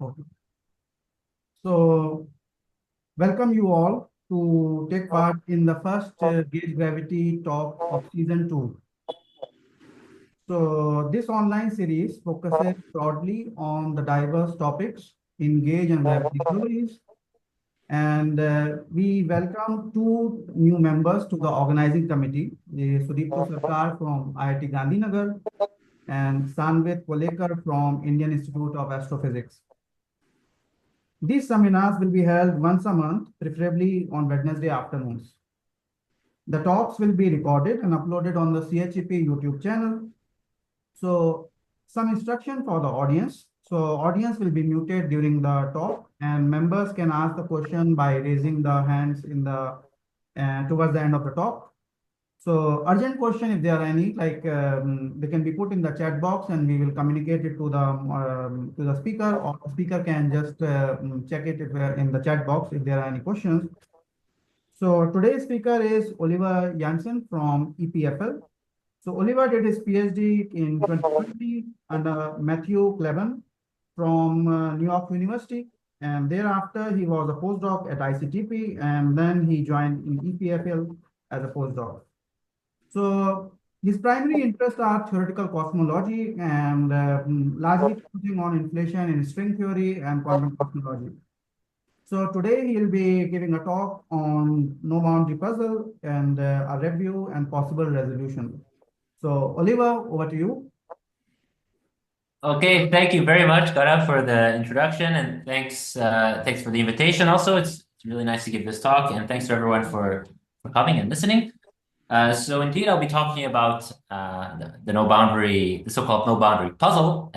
Okay. So, welcome you all to take part in the first Gauge Gravity talk of season 2. So, this online series focuses broadly on the diverse topics in gauge and gravity theories. And we welcome two new members to the organizing committee, Sudipto Sarkar from IIT Gandhinagar and Sanvit Kolekar from Indian Institute of Astrophysics. These seminars will be held once a month, preferably on Wednesday afternoons. The talks will be recorded and uploaded on the CHEP YouTube channel. So some instruction for the audience. So audience will be muted during the talk and members can ask the question by raising the hands in the towards the end of the talk. So urgent question, if there are any, they can be put in the chat box and we will communicate it to the speaker, or the speaker can just check it if, in the chat box if there are any questions. So today's speaker is Oliver Janssen from EPFL. So Oliver did his PhD in 2020 under Matthew Cleven from New York University. And thereafter, he was a postdoc at ICTP, and then he joined in EPFL as a postdoc. So his primary interests are theoretical cosmology and largely focusing on inflation in string theory and quantum cosmology. So today he'll be giving a talk on no boundary puzzle and a review and possible resolution. So Oliver, over to you. Okay, thank you very much, Gaurav, for the introduction, and thanks for the invitation. Also, it's really nice to give this talk, and thanks to everyone for coming and listening. So indeed, I'll be talking about the no boundary, the so-called no boundary puzzle.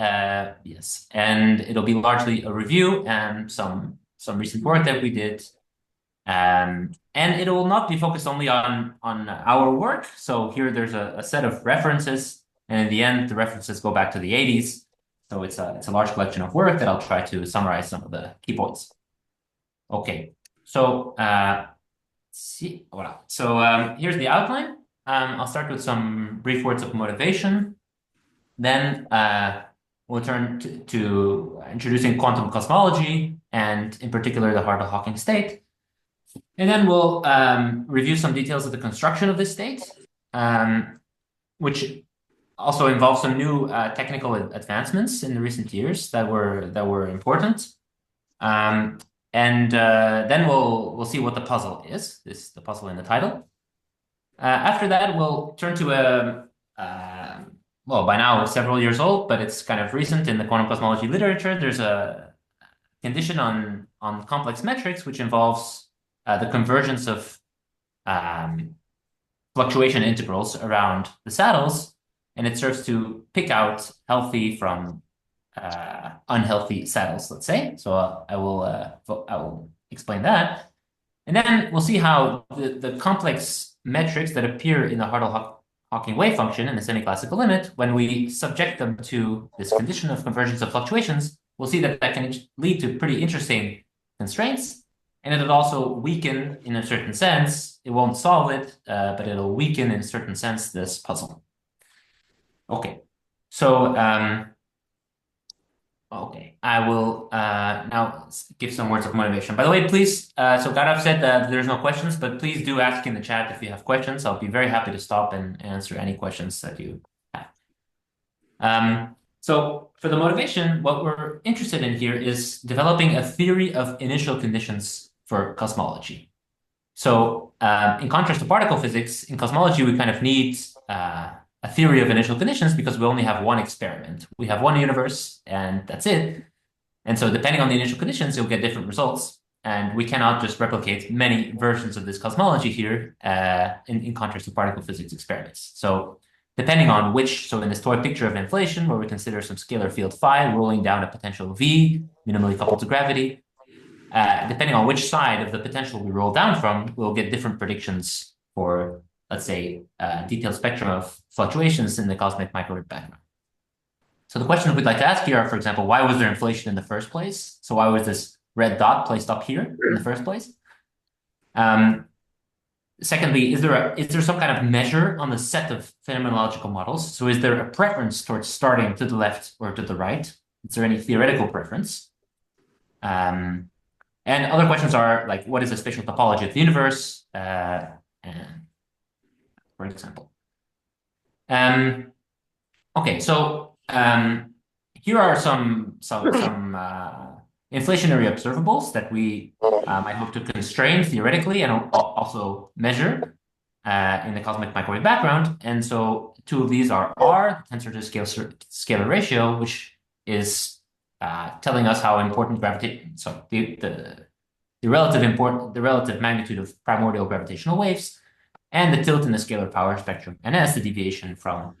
Yes, and it'll be largely a review and some recent work that we did. And it will not be focused only on our work. So here there's a set of references, and in the end, the references go back to the 80s. So it's a large collection of work that I'll try to summarize some of the key points. Okay, so see, voilà. So here's the outline. I'll start with some brief words of motivation. Then we'll turn to introducing quantum cosmology and in particular the Hartle-Hawking state. And then we'll review some details of the construction of this state, which also involves some new technical advancements in the recent years that were important. And then we'll see what the puzzle is. This is the puzzle in the title. After that, we'll turn to well, by now several years old, but it's kind of recent in the quantum cosmology literature. There's a condition on complex metrics, which involves the convergence of fluctuation integrals around the saddles, and it serves to pick out healthy from unhealthy saddles, let's say. So I will explain that. And then we'll see how the complex metrics that appear in the Hartle-Hawking wave function in the semiclassical limit, when we subject them to this condition of convergence of fluctuations, we'll see that that can lead to pretty interesting constraints. And it'll also weaken in a certain sense. It won't solve it, but it'll weaken in a certain sense this puzzle. Okay, so okay, I will now give some words of motivation. By the way, please, so Gaurav said that there's no questions, but please do ask in the chat if you have questions. I'll be very happy to stop and answer any questions that you have. So for the motivation, what we're interested in here is developing a theory of initial conditions for cosmology. So in contrast to particle physics, in cosmology, we kind of need a theory of initial conditions because we only have one experiment. We have one universe and that's it. And so depending on the initial conditions, you'll get different results. And we cannot just replicate many versions of this cosmology here in contrast to particle physics experiments. So depending on which, so in this toy picture of inflation, where we consider some scalar field phi rolling down a potential V, minimally coupled to gravity, depending on which side of the potential we roll down from, we'll get different predictions for, let's say, detailed spectrum of fluctuations in the cosmic microwave background. So the questions we'd like to ask here are, for example, why was there inflation in the first place? So why was this red dot placed up here in the first place? Secondly, is there some kind of measure on the set of phenomenological models? So is there a preference towards starting to the left or to the right? Is there any theoretical preference? And other questions are like, what is the spatial topology of the universe? For example. Okay, so here are some inflationary observables that we might hope to constrain theoretically and also measure in the cosmic microwave background. And so two of these are R, the tensor to scalar ratio, which is telling us how important gravitation, so the relative magnitude of primordial gravitational waves, and the tilt in the scalar power spectrum, and as the deviation from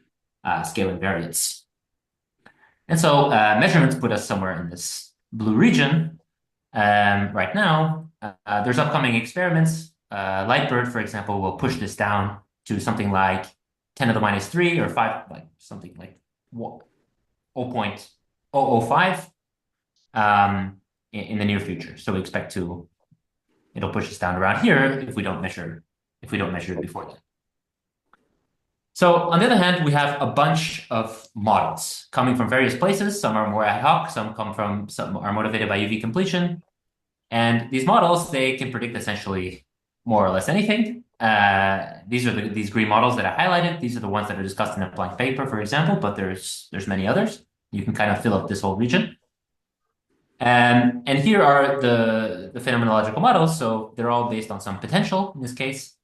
scale invariance. And so measurements put us somewhere in this blue region. Right now, there's upcoming experiments. Lightbird, for example, will push this down to something like 10 to the minus 3 or 5, like something like 0.005 in the near future. So we expect it'll push us down around here if we don't measure it before then. So on the other hand, we have a bunch of models coming from various places. Some are more ad hoc, some are motivated by UV completion. And these models, they can predict essentially more or less anything. These are these green models that I highlighted. These are the ones that are discussed in a blank paper, for example, but there's many others. You can kind of fill up this whole region. And here are the phenomenological models. So they're all based on some potential, in this case,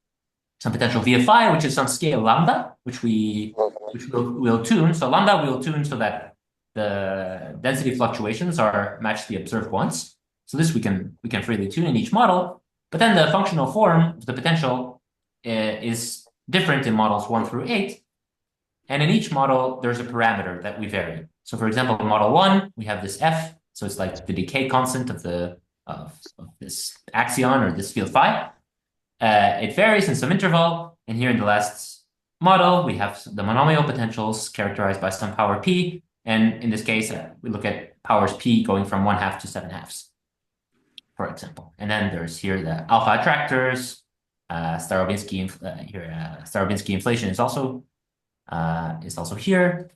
some potential via phi, which is some scale lambda, which we'll tune. So lambda we'll tune so that the density fluctuations are match the observed ones. So this we can freely tune in each model. But then the functional form of the potential is different in models 1 through 8. And in each model, there's a parameter that we vary. So for example, in model 1, we have this F. So it's like the decay constant of this axion or this field phi. It varies in some interval. And here in the last model, we have the monomial potentials characterized by some power p. And in this case, we look at powers p going from 1/2 to 7/2, for example. And then there's here the alpha attractors. Starobinsky inflation is also here,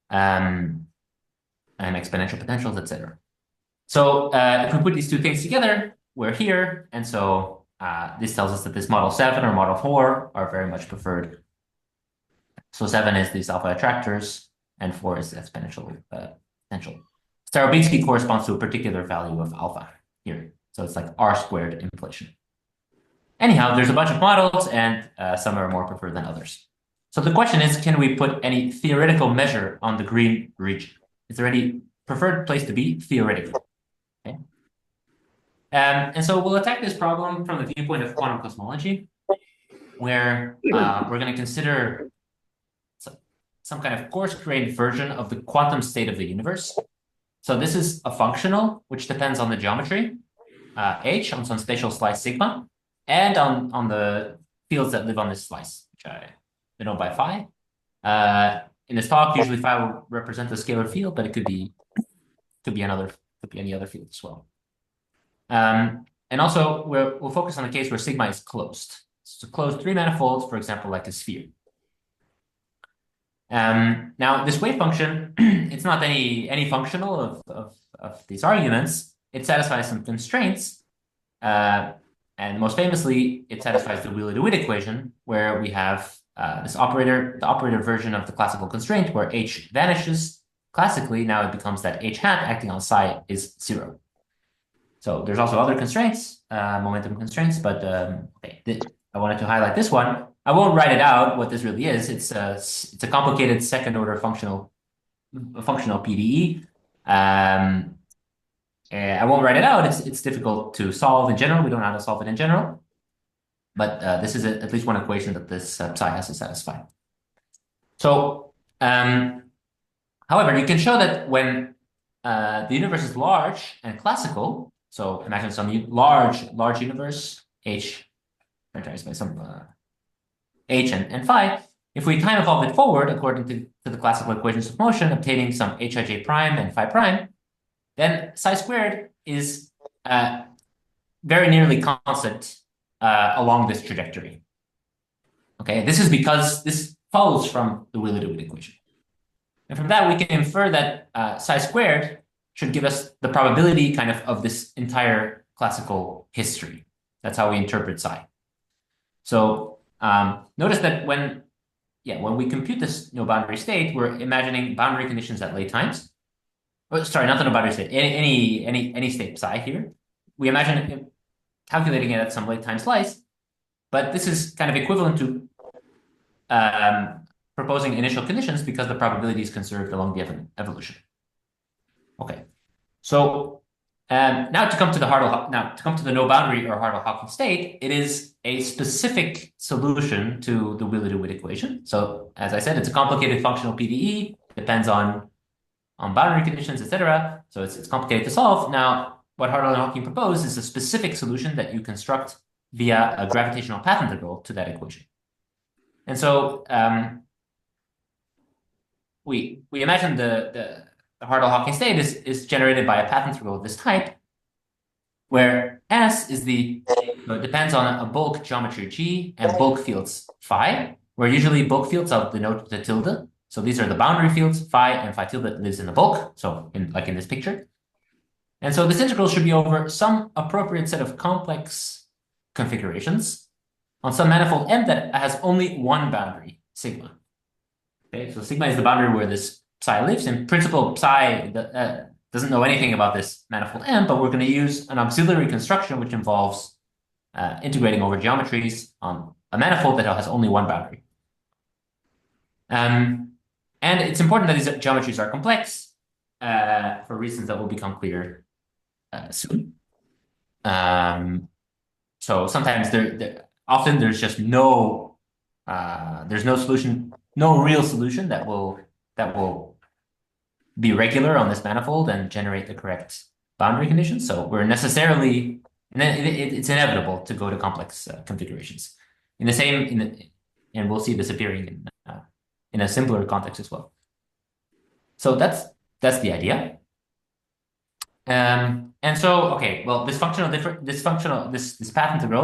and exponential potentials, etc. So if we put these two things together, we're here, and so this tells us that this model 7 or model 4 are very much preferred. So 7 is these alpha attractors, and 4 is the exponential potential. Starobinsky corresponds to a particular value of alpha here. So it's like R squared inflation. Anyhow, there's a bunch of models, and some are more preferred than others. So the question is, can we put any theoretical measure on the green region? Is there any preferred place to be theoretically? Okay. And so we'll attack this problem from the viewpoint of quantum cosmology, where we're going to consider some kind of coarse-grained version of the quantum state of the universe. So this is a functional, which depends on the geometry, H, on some spatial slice sigma, and on the fields that live on this slice, which I denote by phi. In this talk, usually phi will represent the scalar field, but it could be any other field as well. And also, we'll focus on the case where sigma is closed. So closed three manifolds, for example, like a sphere. Now, this wave function, it's not any functional of these arguments. It satisfies some constraints. And most famously, it satisfies the Wheeler-DeWitt equation, where we have the operator version of the classical constraint, where H vanishes. Classically, now it becomes that H hat acting on psi is 0. So there's also other constraints, momentum constraints, but I wanted to highlight this one. I won't write it out what this really is. It's a complicated second-order functional PDE. I won't write it out. It's difficult to solve in general. We don't know how to solve it in general. But this is at least one equation that this psi has to satisfy. So, however, you can show that when the universe is large and classical, so imagine some large universe, H, characterized by some H and phi. If we time evolve it forward according to the classical equations of motion, obtaining some Hij prime and phi prime, then psi squared is very nearly constant along this trajectory. Okay, this is because this follows from the Wheeler-DeWitt equation. And from that, we can infer that psi squared should give us the probability kind of this entire classical history. That's how we interpret psi. So notice that when we compute this no boundary state, we're imagining boundary conditions at late times. Oh, sorry, not the no boundary state. Any state psi here. We imagine calculating it at some late time slice, but this is kind of equivalent to proposing initial conditions because the probability is conserved along the evolution. Okay, so now to come to the no boundary or Hartle-Hawking state, it is a specific solution to the Wheeler-DeWitt equation. So as I said, it's a complicated functional PDE, depends on boundary conditions, etc. So it's complicated to solve. Now, what Hartle and Hawking propose is a specific solution that you construct via a gravitational path integral to that equation. And so we imagine the Hartle-Hawking state is generated by a path integral of this type, where S is depends on a bulk geometry G and bulk fields phi, where usually bulk fields are denoted with a tilde. So these are the boundary fields, phi and phi tilde lives in the bulk, so like in this picture. And so this integral should be over some appropriate set of complex configurations on some manifold M that has only one boundary, sigma. Okay, so sigma is the boundary where this psi lives. In principle, psi doesn't know anything about this manifold M, but we're going to use an auxiliary construction which involves integrating over geometries on a manifold that has only one boundary. And it's important that these geometries are complex for reasons that will become clear soon. So sometimes often there's just there's no solution, no real solution that will be regular on this manifold and generate the correct boundary conditions. So we're necessarily, it's inevitable to go to complex configurations. And we'll see this appearing in a simpler context as well. So that's the idea. And so, okay, well, this path integral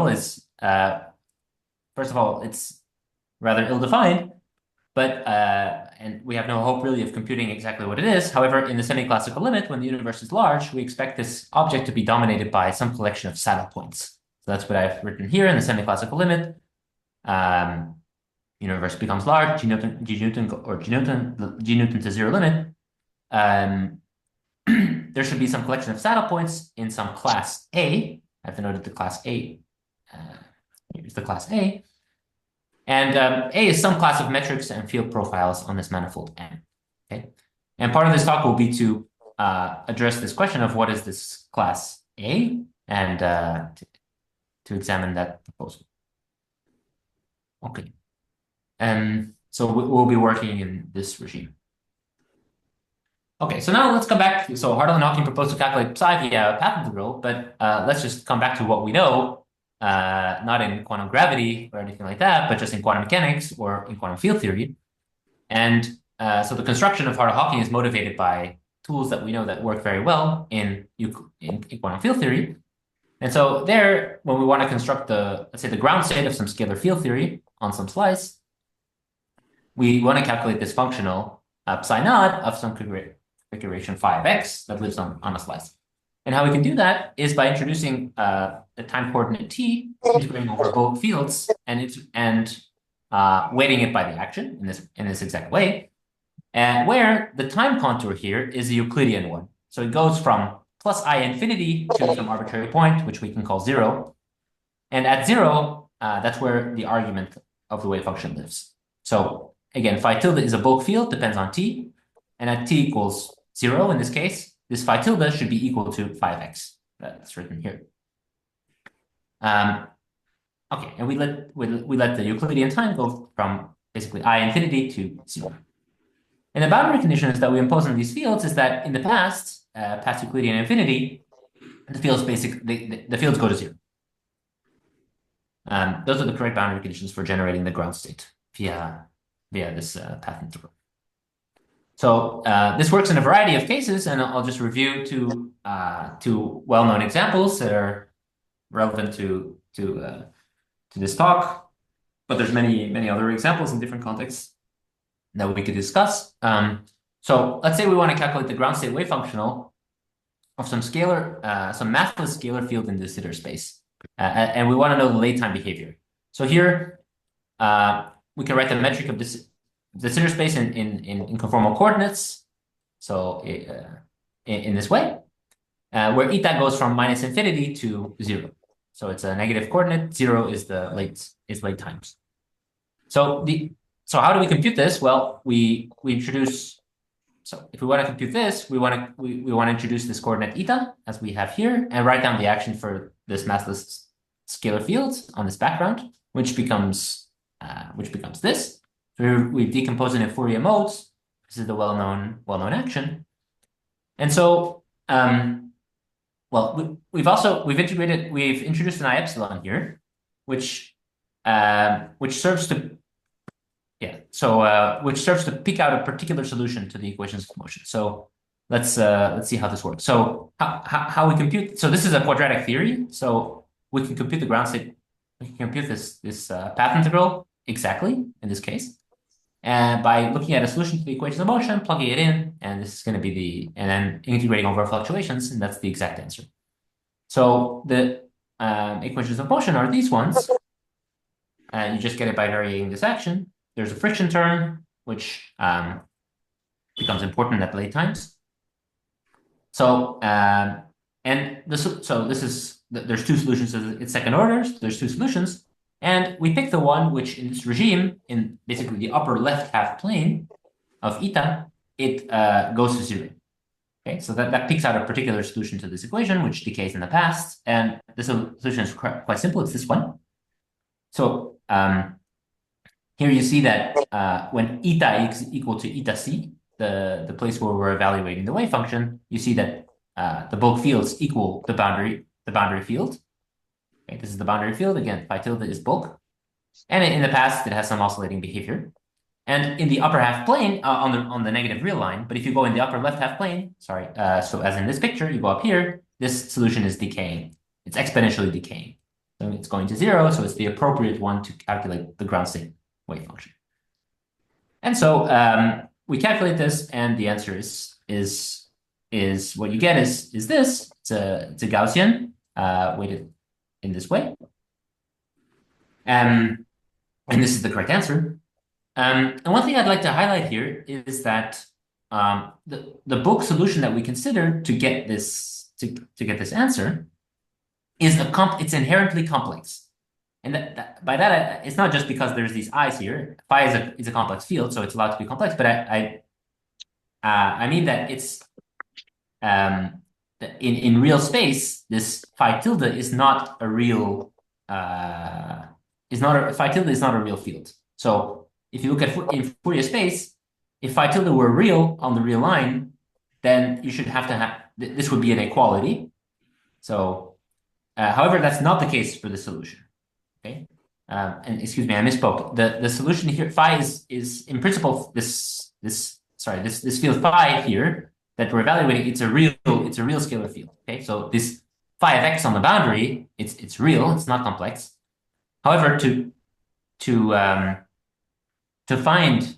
is, first of all, it's rather ill-defined, but and we have no hope really of computing exactly what it is. However, in the semiclassical limit, when the universe is large, we expect this object to be dominated by some collection of saddle points. So that's what I've written here in the semiclassical limit. Universe becomes large, G Newton to zero limit. There should be some collection of saddle points in some class A. I've denoted the class A. Here's the class A. And A is some class of metrics and field profiles on this manifold M. Okay, and part of this talk will be to address this question of what is this class A, and to examine that proposal. Okay, and so we'll be working in this regime. Okay, so now let's come back. So Hartle and Hawking proposed to calculate psi via a path integral, but let's just come back to what we know, not in quantum gravity or anything like that, but just in quantum mechanics or in quantum field theory. And so the construction of Hartle-Hawking is motivated by tools that we know that work very well in quantum field theory. And so there, when we want to construct let's say the ground state of some scalar field theory on some slice, we want to calculate this functional psi naught of some configuration phi of x that lives on a slice. And how we can do that is by introducing the time coordinate t, integrating over both fields, and weighting it by the action in this exact way, and where the time contour here is a Euclidean one. So it goes from plus I infinity to some arbitrary point, which we can call 0. And at 0, that's where the argument of the wave function lives. So again, phi tilde is a bulk field, depends on t, and at t equals 0 in this case, this phi tilde should be equal to phi of x. That's written here. Okay, and we let the Euclidean time go from basically I infinity to 0. And the boundary conditions that we impose on these fields is that in the past Euclidean infinity, the fields the fields go to 0. Those are the correct boundary conditions for generating the ground state via this path integral. So this works in a variety of cases, and I'll just review two well-known examples that are relevant to this talk. But there's many other examples in different contexts that we could discuss. So let's say we want to calculate the ground state wave functional some scalar, some massless scalar field in the de Sitter space, and we want to know the late time behavior. So here, we can write the metric of this de Sitter space in conformal coordinates. So in this way, where eta goes from minus infinity to 0. So it's a negative coordinate. 0 is the late times. So how do we compute this? Well, we introduce. So if we want to compute this, we want to introduce this coordinate eta as we have here, and write down the action for this massless scalar field on this background, which becomes this. So we decompose it in Fourier modes. This is the well-known action. And so, well, we've introduced an I epsilon here, which serves to pick out a particular solution to the equations of motion. So let's see how this works. So how we compute? So this is a quadratic theory. So we can compute the ground state. We can compute this path integral exactly in this case, and by looking at a solution to the equation of motion, plugging it in, and this is going to be and then integrating over fluctuations, and that's the exact answer. So the equations of motion are these ones, and you just get it by varying this action. There's a friction term, which becomes important at late times. So there's two solutions. It's second orders. There's two solutions, and we pick the one which, in this regime, in basically the upper left half plane of eta, it goes to 0. Okay, so that picks out a particular solution to this equation, which decays in the past, and the solution is quite simple. It's this one. So here you see that when eta is equal to eta c, the place where we're evaluating the wave function, you see that the bulk fields equal the boundary field. Okay, this is the boundary field. Again, phi tilde is bulk. And in the past, it has some oscillating behavior. And in the upper half plane, on the negative real line, but if you go in the upper left half plane, so as in this picture, you go up here, this solution is decaying. It's exponentially decaying. So it's going to 0, so it's the appropriate one to calculate the ground state wave function. And so we calculate this, and the answer is what you get is this. It's a Gaussian weighted in this way. And this is the correct answer. And one thing I'd like to highlight here is that the bulk solution that we consider to get this answer is it's inherently complex. And by that, it's not just because there's these i's here. Phi is a complex field, so it's allowed to be complex. But I mean that it's in real space, this phi tilde is not a real phi tilde is not a real field. So if you look at in Fourier space, if phi tilde were real on the real line, then you should have to have this would be an equality. So, however, that's not the case for the solution. Okay, and excuse me, I misspoke. The solution here, phi is in principle this field phi here that we're evaluating. It's a real scalar field. Okay, so this phi of x on the boundary, it's real. It's not complex. However, to find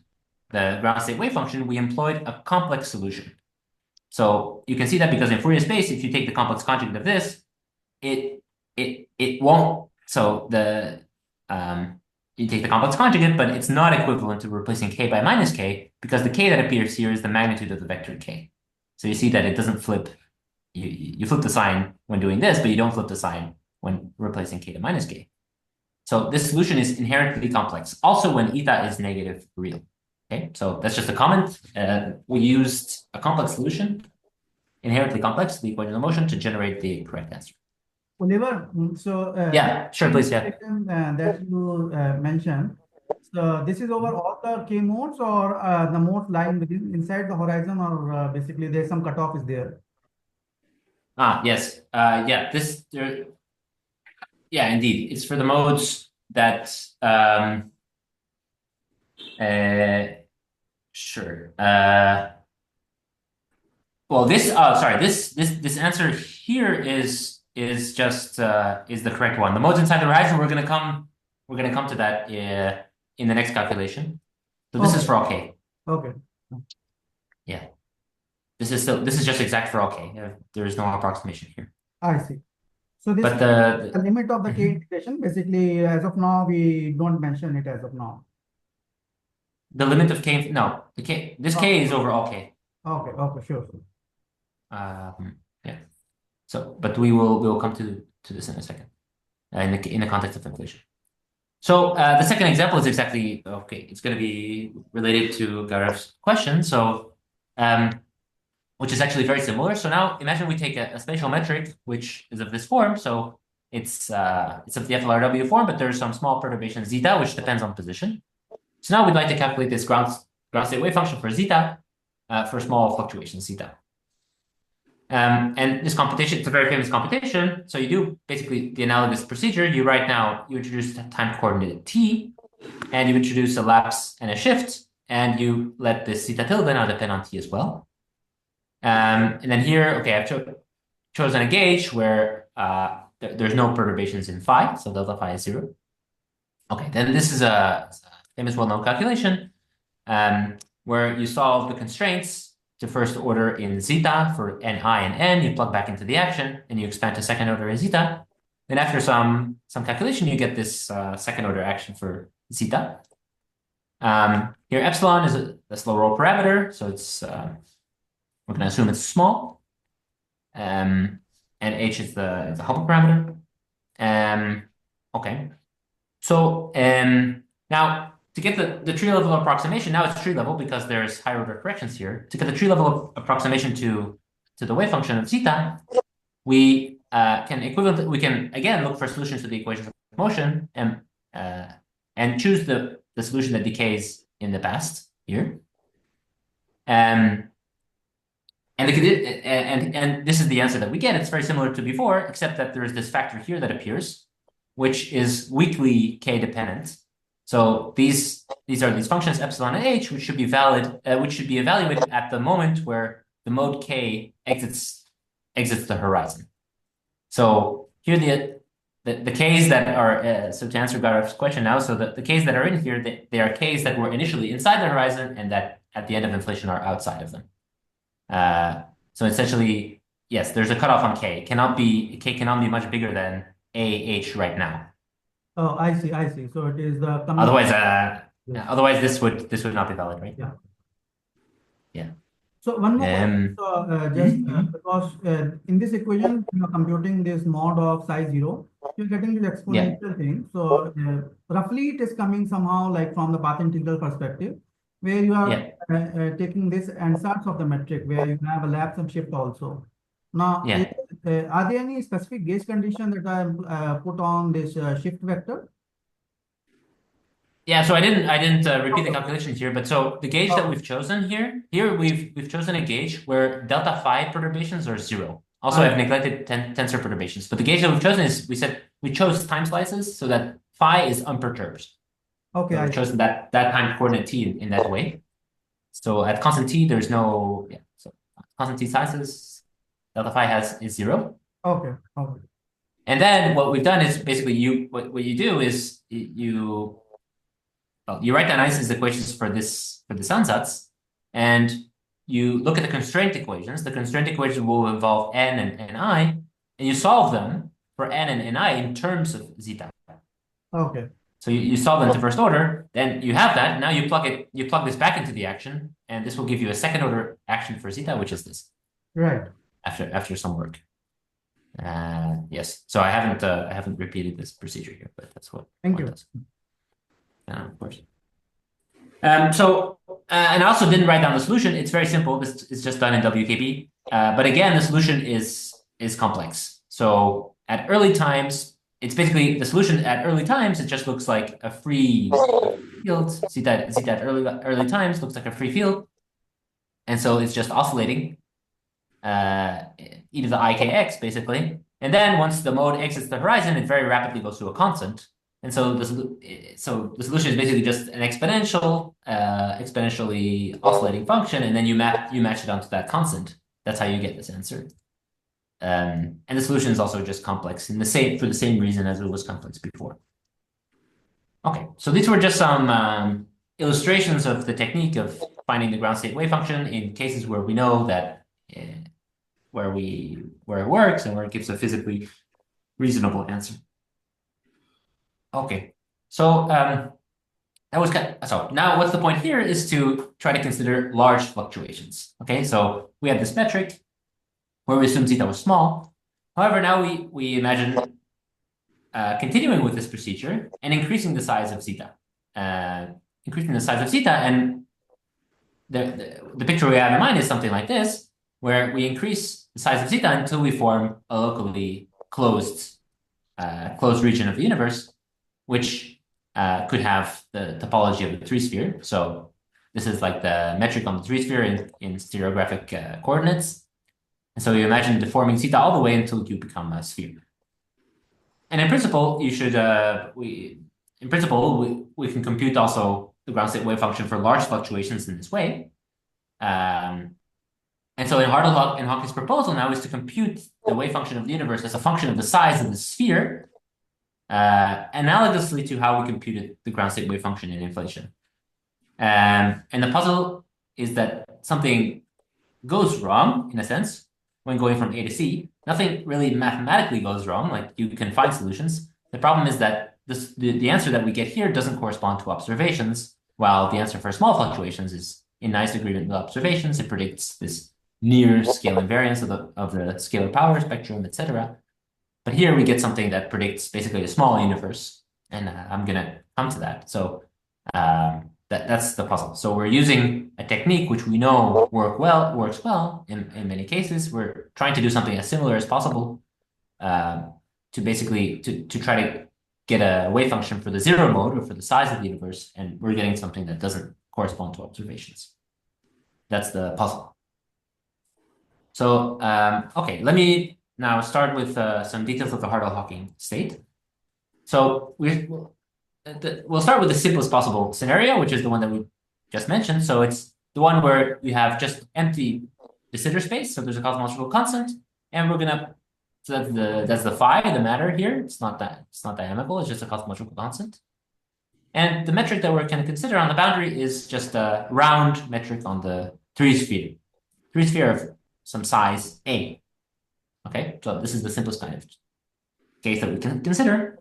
the ground state wave function, we employed a complex solution. So you can see that because in Fourier space, if you take the complex conjugate of this, it won't. So you take the complex conjugate, but it's not equivalent to replacing k by minus k, because the k that appears here is the magnitude of the vector k. So you see that it doesn't flip. You flip the sign when doing this, but you don't flip the sign when replacing k to minus k. So this solution is inherently complex, also when eta is negative real. Okay, so that's just a comment. We used a complex solution, inherently complex, the equation of motion, to generate the correct answer. Oliver, so yeah, sure, please, yeah. That you mentioned. So this is over all the k modes, or the modes lying inside the horizon, or basically there's some cutoff is there. Yes, yeah. Yeah, indeed, it's for the modes that sure. Well, this answer here is just is the correct one. The modes inside the horizon, we're gonna come to that in the next calculation. So this is for all k. Okay. Yeah. this is just exact for all k. There is no approximation here. I see. So this But the limit of the k integration, basically, as of now, we don't mention it as of now. the limit of k, no, the k, this k is over all k. Okay, okay, sure. Yeah. So, but we'll come to this in a second, in the context of inflation. So the second example is exactly okay. It's going to be related to Garev's question. So, which is actually very similar. So now imagine we take a spatial metric which is of this form. So it's of the FLRW form, but there's some small perturbation zeta which depends on position. So now we'd like to calculate this ground state wave function for zeta for small fluctuations zeta. And this computation, it's a very famous computation. So you do basically the analogous procedure. You introduce the time coordinate t, and you introduce a lapse and a shift, and you let this zeta tilde now depend on t as well. And then here, okay, I've chosen a gauge where there's no perturbations in phi, so delta phi is 0. Okay, then this is a famous well-known calculation where you solve the constraints to first order in zeta for ni and n, you plug back into the action, and you expand to second order in zeta. Then after some calculation, you get this second order action for zeta. Here epsilon is a slow roll parameter, so it's we're going to assume it's small. And h is the Hubble parameter. Okay. So now to get the tree level approximation, now it's tree level because there's higher order corrections here. To get the tree level approximation to the wave function of zeta, we can again look for solutions to the equations of motion and choose the solution that decays in the past here. And this is the answer that we get. It's very similar to before, except that there is this factor here that appears, which is weakly k dependent. So these are these functions epsilon and h, which should be evaluated at the moment where the mode k exits the horizon. So here the k's that are so to answer Garev's question now, so the k's that are in here, they are k's that were initially inside the horizon and that at the end of inflation are outside of them. So essentially, yes, there's a cutoff on k. K cannot be much bigger than AH right now. Oh, I see. So it is the otherwise this would not be valid, right? Yeah. Yeah. So one more question. So because in this equation, you are computing this mod of size 0, you're getting this exponential thing. So roughly it is coming somehow like from the path integral perspective, where you are taking this ansatz of the metric, where you have a lapse and shift also. Now, are there any specific gauge conditions that are put on this shift vector? Yeah, so I didn't repeat the calculations here, but so the gauge that we've chosen here we've chosen a gauge where delta phi perturbations are 0. Also, I've neglected tensor perturbations, but the gauge that we've chosen is we chose time slices so that phi is unperturbed. Okay, so we've chosen that time coordinate t in that way. So at constant t, there's no so constant t slices, delta phi is 0. Okay. And then what we've done is basically what you do is you write down Einstein's equations for this ansatz, and you look at the constraint equations. The constraint equations will involve n and I, and you solve them for n and I in terms of zeta. Okay. So you solve them to first order, then you have that. Now you plug this back into the action, and this will give you a second order action for zeta, which is this. Right. After some work. Yes. So I haven't repeated this procedure here, but that's what. Thank you. Does. Of course. And I also didn't write down the solution. It's very simple. This is just done in WKB. But again, the solution is complex. So at early times, it's basically the solution at early times. It just looks like a free field. See that at early times looks like a free field, and so it's just oscillating. E to the ikx basically, and then once the mode exits the horizon, it very rapidly goes to a constant. And so the solution is basically just an exponentially oscillating function, and then you match it onto that constant. That's how you get this answer. And the solution is also just complex for the same reason as it was complex before. Okay, so these were just some illustrations of the technique of finding the ground state wave function in cases where we know that where it works and where it gives a physically reasonable answer. Okay, so that was so now what's the point here is to try to consider large fluctuations. Okay, so we have this metric where we assume zeta was small. However, now we imagine continuing with this procedure and increasing the size of zeta. And the picture we have in mind is something like this, where we increase the size of zeta until we form a locally closed region of the universe, which could have the topology of the three-sphere. So this is like the metric on the three-sphere in stereographic coordinates. And so you imagine deforming zeta all the way until you become a sphere. And in principle, you should we can compute also the ground state wave function for large fluctuations in this way. And so in Hartle-Hawking's proposal now is to compute the wave function of the universe as a function of the size of the sphere, analogously to how we computed the ground state wave function in inflation. And the puzzle is that something goes wrong, in a sense, when going from A to C. Nothing really mathematically goes wrong, like you can find solutions. The problem is that the answer that we get here doesn't correspond to observations, while the answer for small fluctuations is in nice agreement with observations. It predicts this near scale invariance of the scalar power spectrum, etc. But here we get something that predicts basically a small universe, and I'm gonna come to that. So that's the puzzle. So we're using a technique which we know works well in many cases. We're trying to do something as similar as possible to basically to try to get a wave function for the zero mode or for the size of the universe, and we're getting something that doesn't correspond to observations. That's the puzzle. So okay, let me now start with some details of the Hartle-Hawking state. So we'll start with the simplest possible scenario, which is the one that we just mentioned. So it's the one where we have just empty de Sitter space. So there's a cosmological constant, and we're gonna that's the phi, the matter here. It's not dynamical. It's just a cosmological constant. And the metric that we're going to consider on the boundary is just a round metric on the three-sphere of some size A. Okay, so this is the simplest kind of case that we can consider.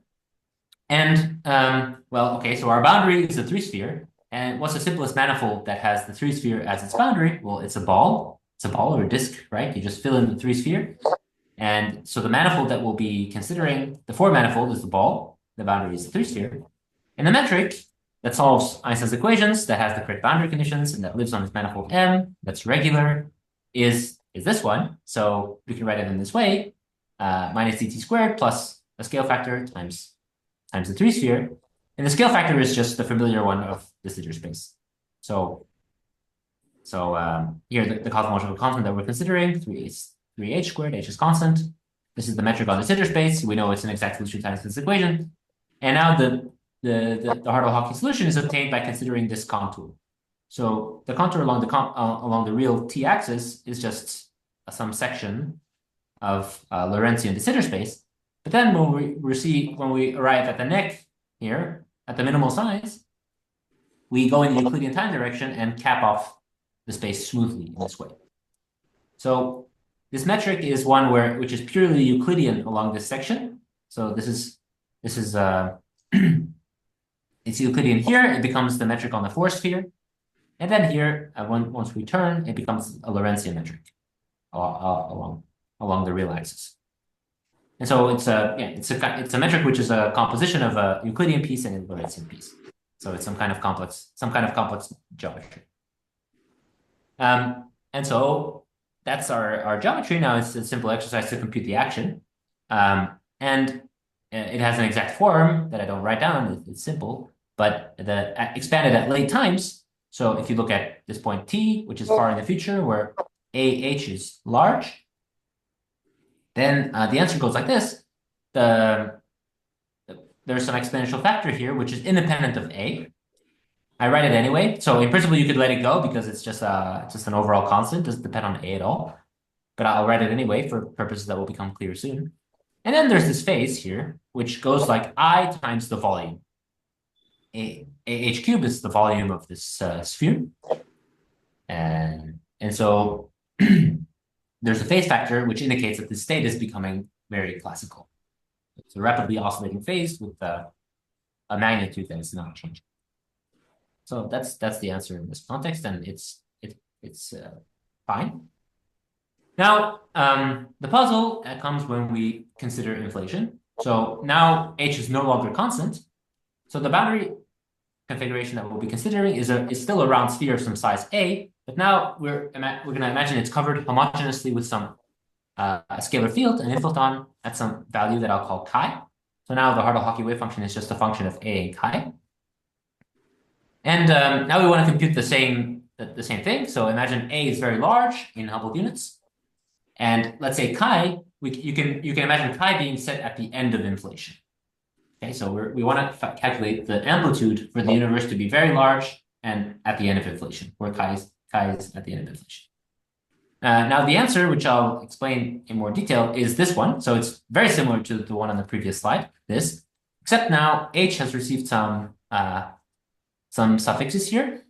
And, well, okay, so our boundary is a three-sphere. And what's the simplest manifold that has the three-sphere as its boundary? Well, it's a ball. It's a ball or a disk, right? You just fill in the three-sphere. And so the manifold that we'll be considering, the four manifold is the ball. The boundary is the three-sphere. And the metric that solves Einstein's equations, that has the correct boundary conditions, and that lives on this manifold M, that's regular, is this one. So we can write it in this way, minus dt squared plus a scale factor times the three-sphere. And the scale factor is just the familiar one of the de Sitter space. So here, the cosmological constant that we're considering, 3h squared, h is constant. This is the metric on the de Sitter space. We know it's an exact solution times this equation. And now the Hartle-Hawking solution is obtained by considering this contour. So the contour along the real t-axis is just some section of Lorentzian de Sitter space. But then when we arrive at the neck here, at the minimal size, we go in the Euclidean time direction and cap off the space smoothly in this way. So this metric is one which is purely Euclidean along this section. So this is it's Euclidean here. It becomes the metric on the four-sphere. And then here, once we turn, it becomes a Lorentzian metric along the real axis. And so it's a metric which is a composition of a Euclidean piece and a Lorentzian piece. So it's some kind of complex geometry. And so that's our geometry. Now it's a simple exercise to compute the action. And it has an exact form that I don't write down. It's simple, but expanded at late times. So if you look at this point t, which is far in the future, where AH is large, then the answer goes like this. There's some exponential factor here, which is independent of A. I write it anyway. So in principle, you could let it go because it's just an overall constant. It doesn't depend on A at all. But I'll write it anyway for purposes that will become clear soon. And then there's this phase here, which goes like I times the volume. AH cubed is the volume of this sphere. And so there's a phase factor which indicates that the state is becoming very classical. It's a rapidly oscillating phase with a magnitude that is not changing. So that's the answer in this context, and it's fine. Now, the puzzle comes when we consider inflation. So now H is no longer constant. So the boundary configuration that we'll be considering is still a round sphere of some size A, but now we're going to imagine it's covered homogeneously with some a scalar field, an inflaton at some value that I'll call chi. So now the Hartle-Hawking wave function is just a function of A and chi. And now we want to compute the same thing. So imagine A is very large in Hubble units. And let's say chi, you can imagine chi being set at the end of inflation. Okay, so we want to calculate the amplitude for the universe to be very large and at the end of inflation, where chi is at the end of inflation. Now the answer, which I'll explain in more detail, is this one. So it's very similar to the one on the previous slide, this, except now H has received some suffixes here.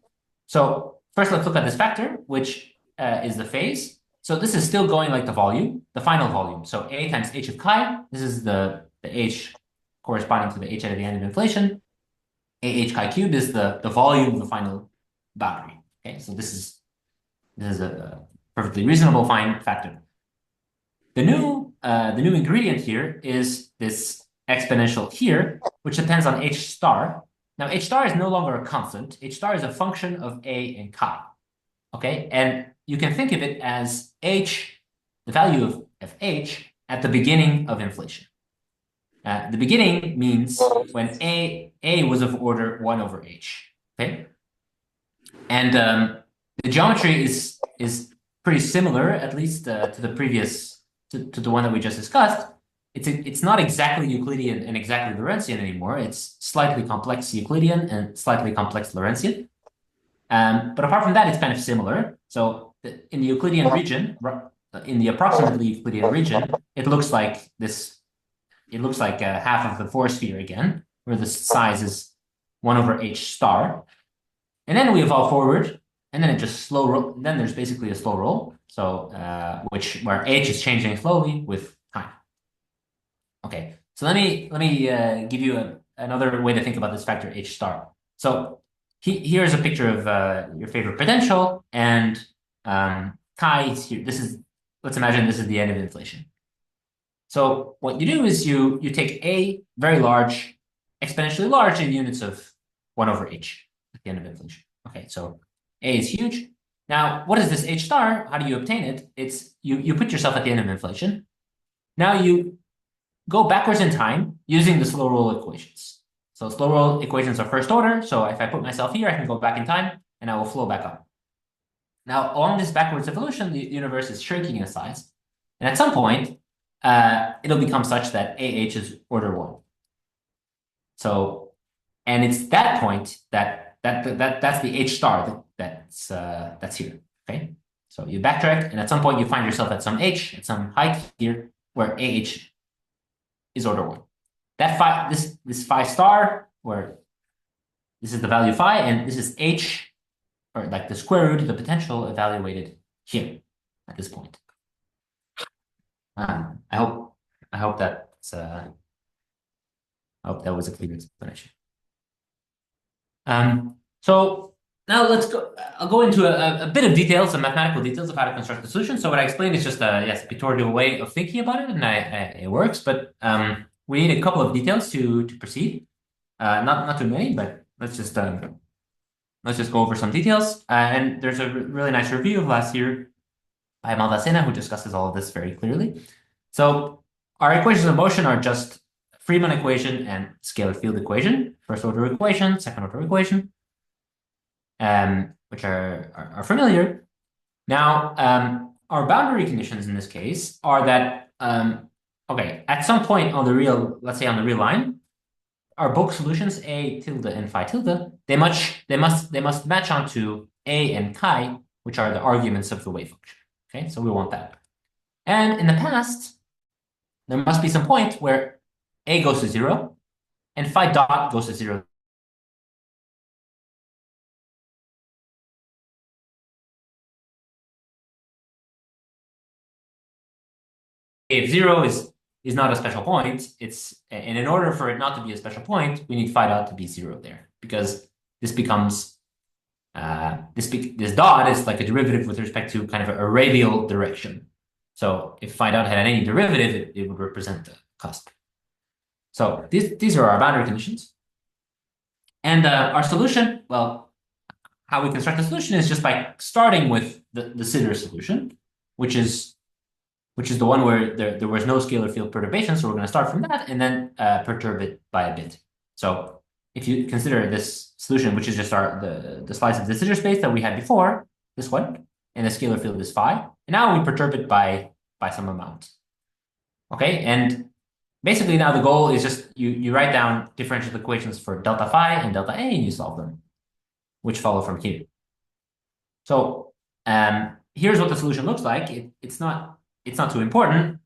So first let's look at this factor, which is the phase. So this is still going like the volume, the final volume. So A times H of chi, this is the H corresponding to the H at the end of inflation. AH chi cubed is the volume of the final boundary. Okay, so this is a perfectly reasonable fine factor. The new ingredient here is this exponential here, which depends on H star. Now H star is no longer a constant. H star is a function of A and chi. Okay, and you can think of it as H, the value of H at the beginning of inflation. The beginning means when A was of order 1 over H. Okay, and the geometry is pretty similar, at least to the previous to the one that we just discussed. It's not exactly Euclidean and exactly Lorentzian anymore. It's slightly complex Euclidean and slightly complex Lorentzian. But apart from that, it's kind of similar. So in the Euclidean region, in the approximately Euclidean region, it looks like this. It looks like half of the 4 sphere again, where the size is 1 over H star. And then we evolve forward, and then it just slow roll. Then there's basically a slow roll. So where H is changing slowly with time. Okay, so let me give you another way to think about this factor H star. So here's a picture of your favorite potential, and chi is here. Let's imagine this is the end of inflation. So what you do is you take A, very large, exponentially large in units of 1 over H at the end of inflation. Okay, so A is huge. Now, what is this H star? How do you obtain it? It's you put yourself at the end of inflation. Now you go backwards in time using the slow roll equations. So slow roll equations are first order. So if I put myself here, I can go back in time and I will flow back up. Now, along this backwards evolution, the universe is shrinking in size. And at some point, it'll become such that AH is order 1. So, and it's that point that's the H star that's here. Okay, so you backtrack, and at some point you find yourself at some H at some height here where AH is order 1. That phi, this phi star, where this is the value phi, and this is H, or like the square root of the potential evaluated here at this point. I hope that's I hope that was a clear explanation. So now let's go. I'll go into a bit of details, some mathematical details of how to construct the solution. So what I explained is just a pictorial way of thinking about it, and it works. But we need a couple of details to proceed. Not too many, but let's just go over some details. And there's a really nice review of last year by Maldacena, who discusses all of this very clearly. So our equations of motion are just Freeman equation and scalar field equation, first order equation, second order equation, which are familiar. Now, our boundary conditions in this case are that, okay, at some point on the real, let's say on the real line, our bulk solutions A tilde and phi tilde, they must match onto A and chi, which are the arguments of the wave function. Okay, so we want that. And in the past, there must be some point where A goes to 0 and phi dot goes to 0. if 0 is not a special point, and in order for it not to be a special point, we need phi dot to be 0 there, because this becomes this dot is like a derivative with respect to kind of a radial direction. So if phi dot had any derivative, it would represent the cusp. So these are our boundary conditions. And our solution, well, how we construct a solution is just by starting with the Sitter solution, which is the one where there was no scalar field perturbation. So we're going to start from that and then perturb it by a bit. So if you consider this solution, which is just the slice of the Sitter space that we had before, this one, and the scalar field is phi, and now we perturb it by some amount. Okay, and basically now the goal is just you write down differential equations for delta phi and delta A, and you solve them, which follow from here. So here's what the solution looks like. It's not too important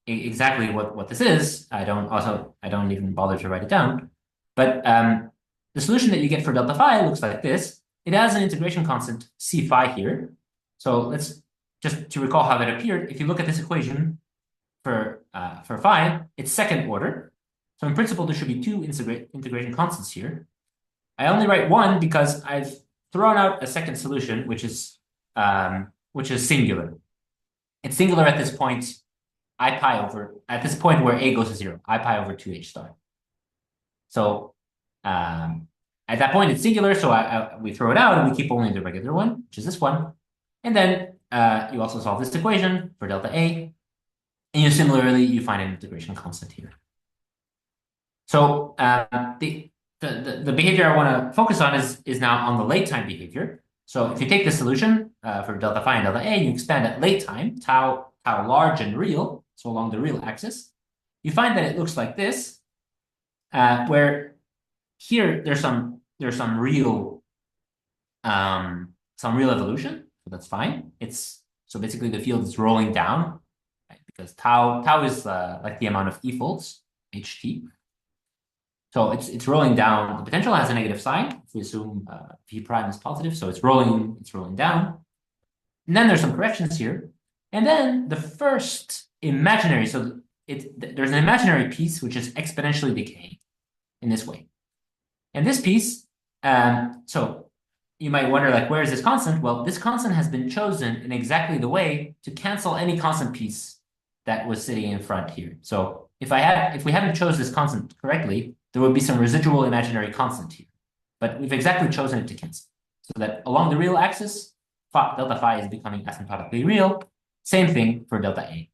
exactly what this is. I don't even bother to write it down. But the solution that you get for delta phi looks like this. It has an integration constant c phi here. So let's just to recall how that appeared. If you look at this equation for phi, it's second order. So in principle, there should be two integration constants here. I only write one because I've thrown out a second solution, which is singular. It's singular at this point, at this point where a goes to 0, I pi over 2h star. So at that point, it's singular, so we throw it out and we keep only the regular one, which is this one. And then you also solve this equation for delta A, and similarly, you find an integration constant here. So the behavior I want to focus on is now on the late time behavior. So if you take the solution for delta phi and delta A, you expand at late time, tau large and real, so along the real axis, you find that it looks like this, where here there's some real evolution, so that's fine. So basically the field is rolling down, right? Because tau is like the amount of e-folds, ht. So it's rolling down. The potential has a negative sign. If we assume v prime is positive, so it's rolling down. And then there's some corrections here. And then the first imaginary, so there's an imaginary piece which is exponentially decaying in this way. And this piece, so you might wonder, like, where is this constant? Well, this constant has been chosen in exactly the way to cancel any constant piece that was sitting in front here. So if we hadn't chose this constant correctly, there would be some residual imaginary constant here. But we've exactly chosen it to cancel. So that along the real axis, delta phi is becoming asymptotically real. Same thing for delta A.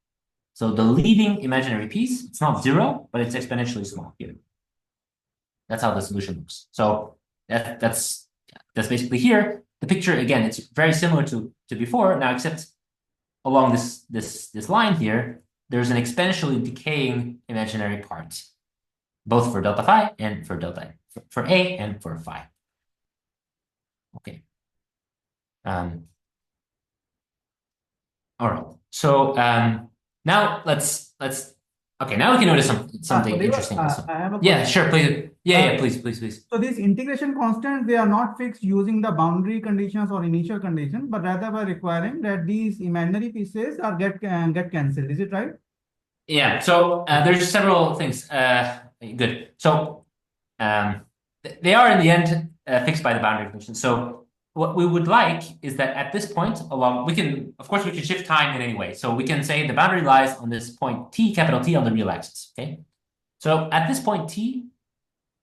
So the leading imaginary piece, it's not 0, but it's exponentially small here. That's how the solution looks. So that's basically here. The picture, again, it's very similar to before, now except along this line here, there's an exponentially decaying imaginary part, both for delta phi and for for A and for phi. Okay. All right. So now let's okay. Now we can notice something interesting. I have a Yeah, question. sure. Please. Yeah. Please. So these integration constants, they are not fixed using the boundary conditions or initial conditions, but rather by requiring that these imaginary pieces are get cancelled. Is it right? Yeah. So there's several things. Good. So they are in the end fixed by the boundary conditions. So what we would like is that at this point along, of course, we can shift time in any way. So we can say the boundary lies on this point T, capital T, on the real axis. Okay. So at this point T,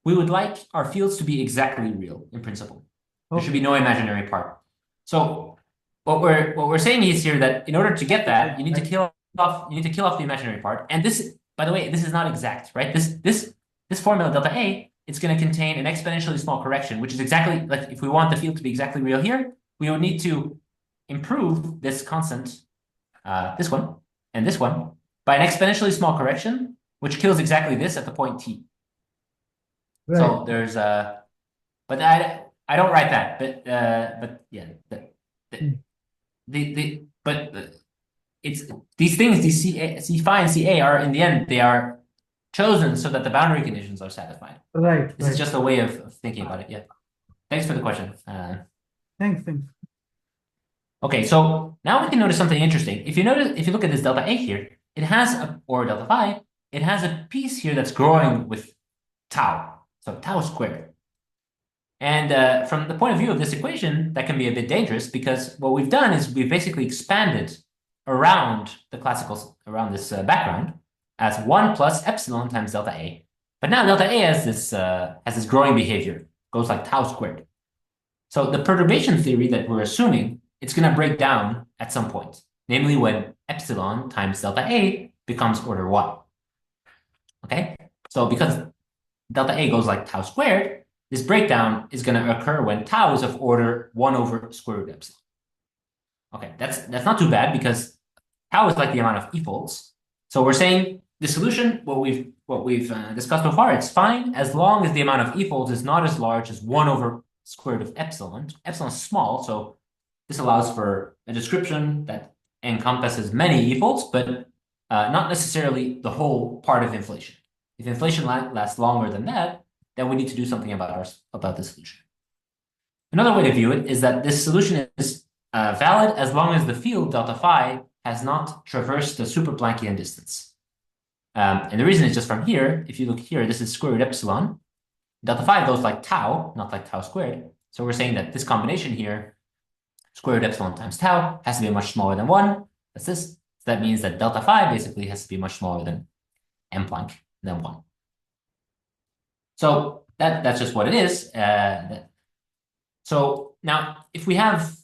we would like our fields to be exactly real in principle. There should be no imaginary part. So what we're saying is here that in order to get that, you need to kill off the imaginary part. And this, by the way, this is not exact, right? This formula delta A, it's going to contain an exponentially small correction, which is exactly like if we want the field to be exactly real here, we would need to improve this constant, this one and this one, by an exponentially small correction, which kills exactly this at the point T. Right. So there's but I don't write that, but yeah, it's these things, these C phi and CA are in the end, they are chosen so that the boundary conditions are satisfied. Right. This is just a way of thinking about it. Yeah. Thanks for the question. Thanks. Okay, so now we can notice something interesting. If you look at this delta A here, it has a, or delta phi, it has a piece here that's growing with tau. So tau squared. And from the point of view of this equation, that can be a bit dangerous because what we've done is we've basically expanded around the classical, around this background as 1 plus epsilon times delta A. But now delta A has this growing behavior, goes like tau squared. So the perturbation theory that we're assuming, it's going to break down at some point, namely when epsilon times delta A becomes order 1. Okay? So because delta A goes like tau squared, this breakdown is going to occur when tau is of order 1 over square root epsilon. Okay, that's not too bad because tau is like the amount of e-folds. So we're saying the solution, what we've discussed so far, it's fine as long as the amount of e-folds is not as large as 1 over square root of epsilon. Epsilon is small, so this allows for a description that encompasses many e-folds, but not necessarily the whole part of inflation. If inflation lasts longer than that, then we need to do something about the solution. Another way to view it is that this solution is valid as long as the field delta phi has not traversed the super-Planckian distance. And the reason is just from here, if you look here, this is square root epsilon. Delta phi goes like tau, not like tau squared. So we're saying that this combination here, square root epsilon times tau, has to be much smaller than 1. That's this. So that means that delta phi basically has to be much smaller than m Planck, than 1. So that's just what it is. So now if we have,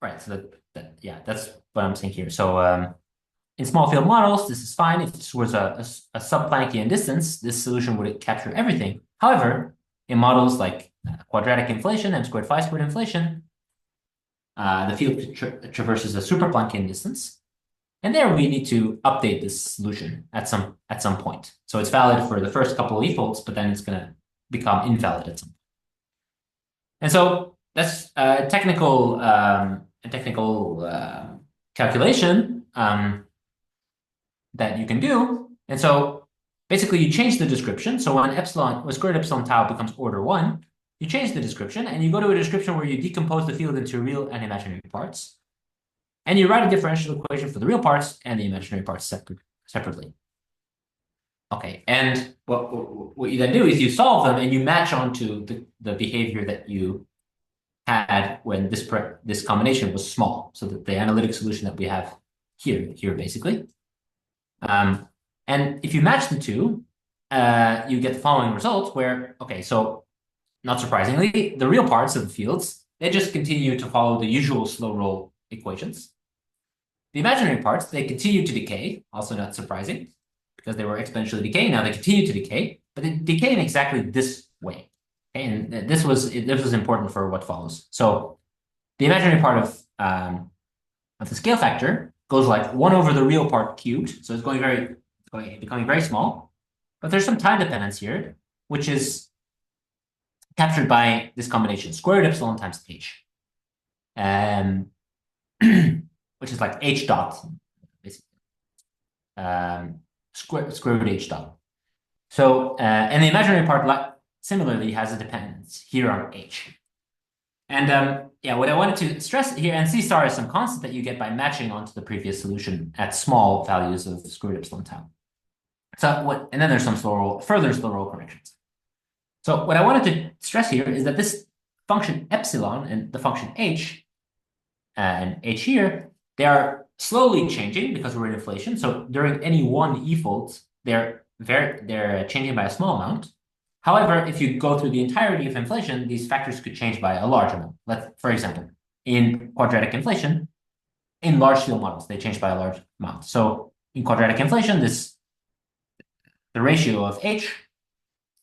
right, so that's what I'm saying here. So in small field models, this is fine. If this was a sub-Planckian distance, this solution would capture everything. However, in models like quadratic inflation and squared phi squared inflation, the field traverses a super-Planckian distance. And there we need to update this solution at some point. So it's valid for the first couple of e-folds, but then it's going to become invalid at some point. And so that's a technical calculation that you can do. And so basically you change the description. So when square root epsilon tau becomes order 1, you change the description and you go to a description where you decompose the field into real and imaginary parts. And you write a differential equation for the real parts and the imaginary parts separately. Okay, and what you then do is you solve them and you match onto the behavior that you had when this combination was small. So that the analytic solution that we have here basically. And if you match the two, you get the following result where, okay, so not surprisingly, the real parts of the fields, they just continue to follow the usual slow roll equations. The imaginary parts, they continue to decay, also not surprising, because they were exponentially decaying. Now they continue to decay, but they decay in exactly this way. Okay? And this was important for what follows. So the imaginary part of the scale factor goes like 1 over the real part cubed. So it's becoming very small. But there's some time dependence here, which is captured by this combination, square root epsilon times h. Which is like h dot, basically. Square root h dot. So, and the imaginary part similarly has a dependence here on h. And yeah, what I wanted to stress here, and C star is some constant that you get by matching onto the previous solution at small values of square root epsilon tau. So and then there's some further slow roll corrections. So what I wanted to stress here is that this function epsilon and the function h and h here, they are slowly changing because we're in inflation. So during any one e-fold, they're changing by a small amount. However, if you go through the entirety of inflation, these factors could change by a large amount. For example, in quadratic inflation, in large field models, they change by a large amount. So in quadratic inflation, the ratio of h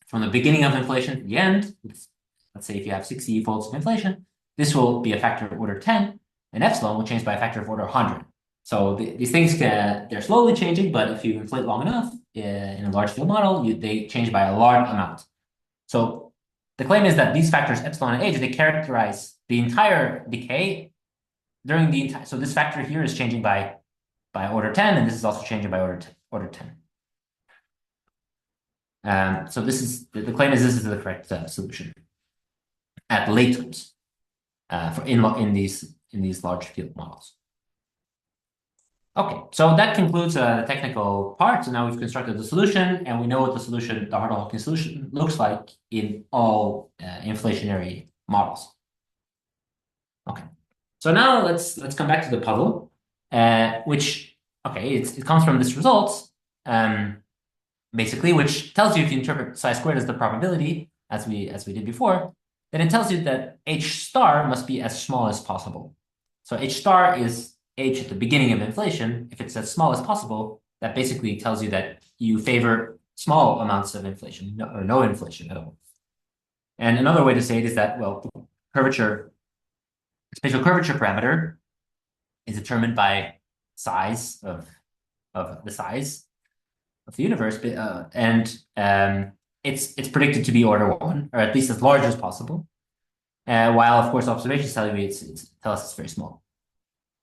from the beginning of inflation to the end, let's say if you have 60 e-folds of inflation, this will be a factor of order 10, and epsilon will change by a factor of order 100. So these things they're slowly changing, but if you inflate long enough in a large field model, they change by a large amount. So the claim is that these factors, epsilon and h, they characterize the entire decay during the entire. So this factor here is changing by order 10, and this is also changing by order 10. So this is the claim is this is the correct solution at late terms in these large field models. Okay, so that concludes the technical part. So now we've constructed the solution, and we know what the solution, the Hartle-Hawking solution, looks like in all inflationary models. Okay, so now let's come back to the puzzle, which it comes from this result, basically, which tells you if you interpret psi squared as the probability, as we did before, then it tells you that H star must be as small as possible. So H star is H at the beginning of inflation. If it's as small as possible, that basically tells you that you favor small amounts of inflation or no inflation at all. And another way to say it is that, well, spatial curvature parameter is determined by size of the size of the universe, it's predicted to be order 1, or at least as large as possible. While of course observations tell us it's very small.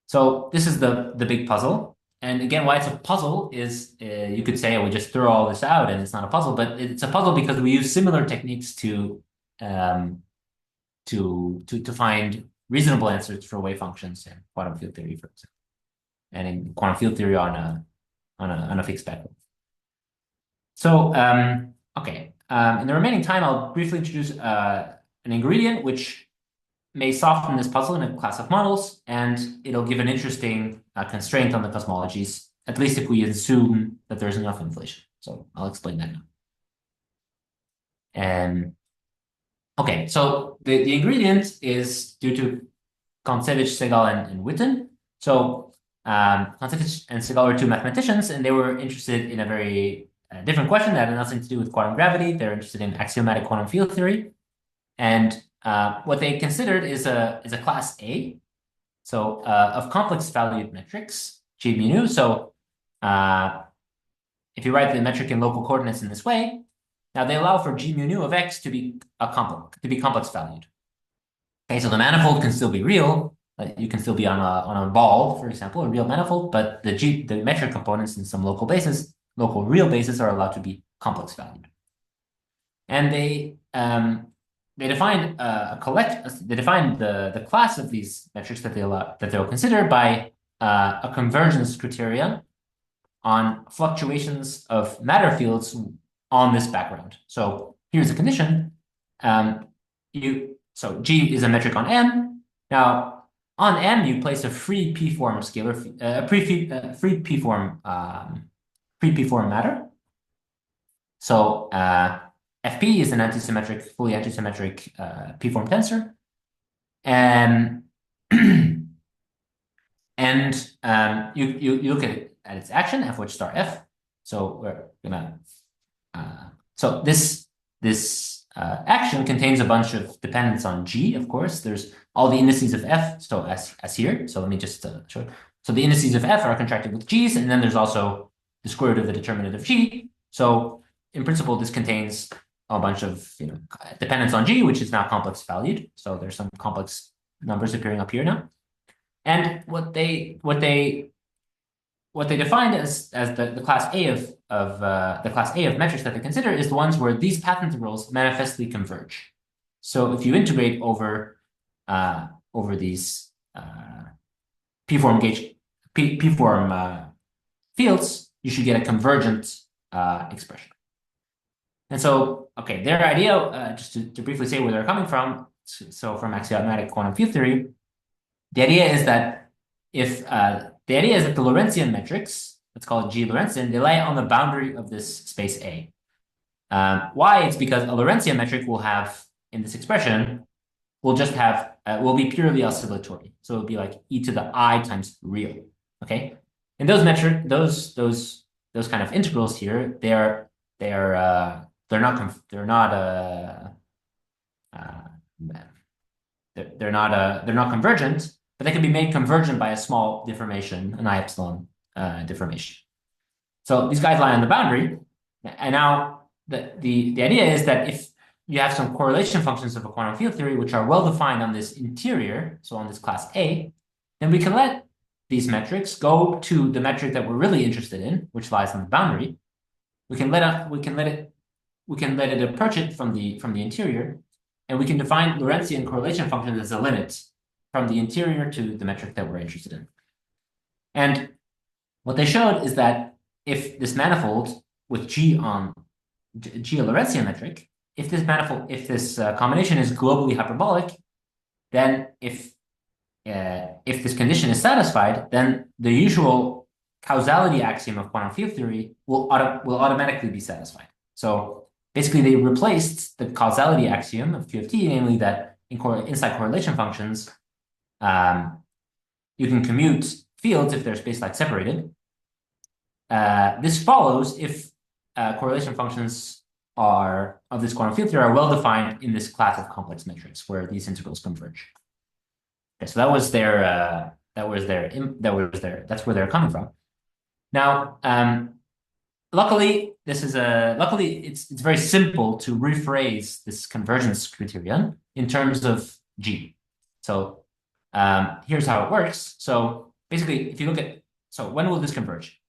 So this is the big puzzle. And again, why it's a puzzle is you could say, we just throw all this out and it's not a puzzle, but it's a puzzle because we use similar techniques to find reasonable answers for wave functions in quantum field theory, for example, and in quantum field theory on a fixed spectrum. So in the remaining time, I'll briefly introduce an ingredient which may soften this puzzle in a class of models, and it'll give an interesting constraint on the cosmologies, at least if we assume that there's enough inflation. So I'll explain that now. Okay, so the ingredient is due to Kontsevich, Segal, and Witten. So Kontsevich and Segal were two mathematicians, and they were interested in a very different question that had nothing to do with quantum gravity. They're interested in axiomatic quantum field theory. And what they considered is a class A, so of complex valued metrics, G mu nu. So if you write the metric in local coordinates in this way, now they allow for G mu nu of X to be complex valued. Okay, so the manifold can still be real. You can still be on a ball, for example, a real manifold, but the metric components in some local real basis are allowed to be complex valued. And they defined the class of these metrics that they'll consider by a convergence criterion on fluctuations of matter fields on this background. So here's a condition. So G is a metric on M. Now on M, you place a free p-form scalar, free p-form matter. So FP is an fully antisymmetric p-form tensor, and you look at its action, f which star f. So we're gonna so this action contains a bunch of dependence on G. Of course, there's all the indices of f, so as here. So let me just show. So the indices of f are contracted with G's, and then there's also the square root of the determinant of G. So in principle, this contains a bunch of dependence on G, which is now complex valued. So there's some complex numbers appearing up here now. And what they defined as the class A of metrics that they consider is the ones where these path integrals manifestly converge. So if you integrate over these p-form fields, you should get a convergent expression. And so, their idea, just to briefly say where they're coming from, so from axiomatic quantum field theory, the idea is that the Lorentzian metrics, let's call it G Lorentzian, they lie on the boundary of this space A. Why? It's because a Lorentzian metric will have, in this expression, will be purely oscillatory. So it'll be like e to the I times real. Okay, and those kind of integrals here, they're not convergent, but they can be made convergent by a small deformation, an I epsilon deformation. So these guys lie on the boundary, and now the idea is that if you have some correlation functions of a quantum field theory which are well defined on this interior, so on this class A, then we can let these metrics go to the metric that we're really interested in, which lies on the boundary. We can let it approach it from the interior, and we can define Lorentzian correlation functions as a limit from the interior to the metric that we're interested in. And What they showed is that if this manifold with G on G a Lorentzian metric, if this combination is globally hyperbolic, then if this condition is satisfied, then the usual causality axiom of quantum field theory will automatically be satisfied. So basically, they replaced the causality axiom of Q of t, namely that inside correlation functions, you can commute fields if they're space-like separated. This follows if correlation functions of this quantum field theory are well defined in this class of complex metrics where these integrals converge. Okay, so that's where they're coming from. Now, luckily, it's very simple to rephrase this convergence criterion in terms of G. So here's how it works. So basically, if you look at, so when will this converge?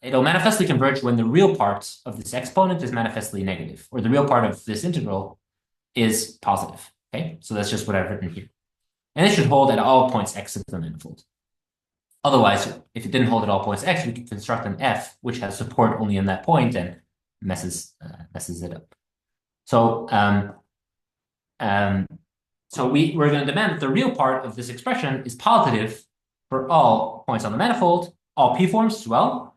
It'll manifestly converge when the real part of this exponent is manifestly negative, or the real part of this integral is positive. Okay, so that's just what I've written here. And it should hold at all points x of the manifold. Otherwise, if it didn't hold at all points x, we could construct an f which has support only in that point and messes it up. So we're going to demand that the real part of this expression is positive for all points on the manifold, all p-forms as well.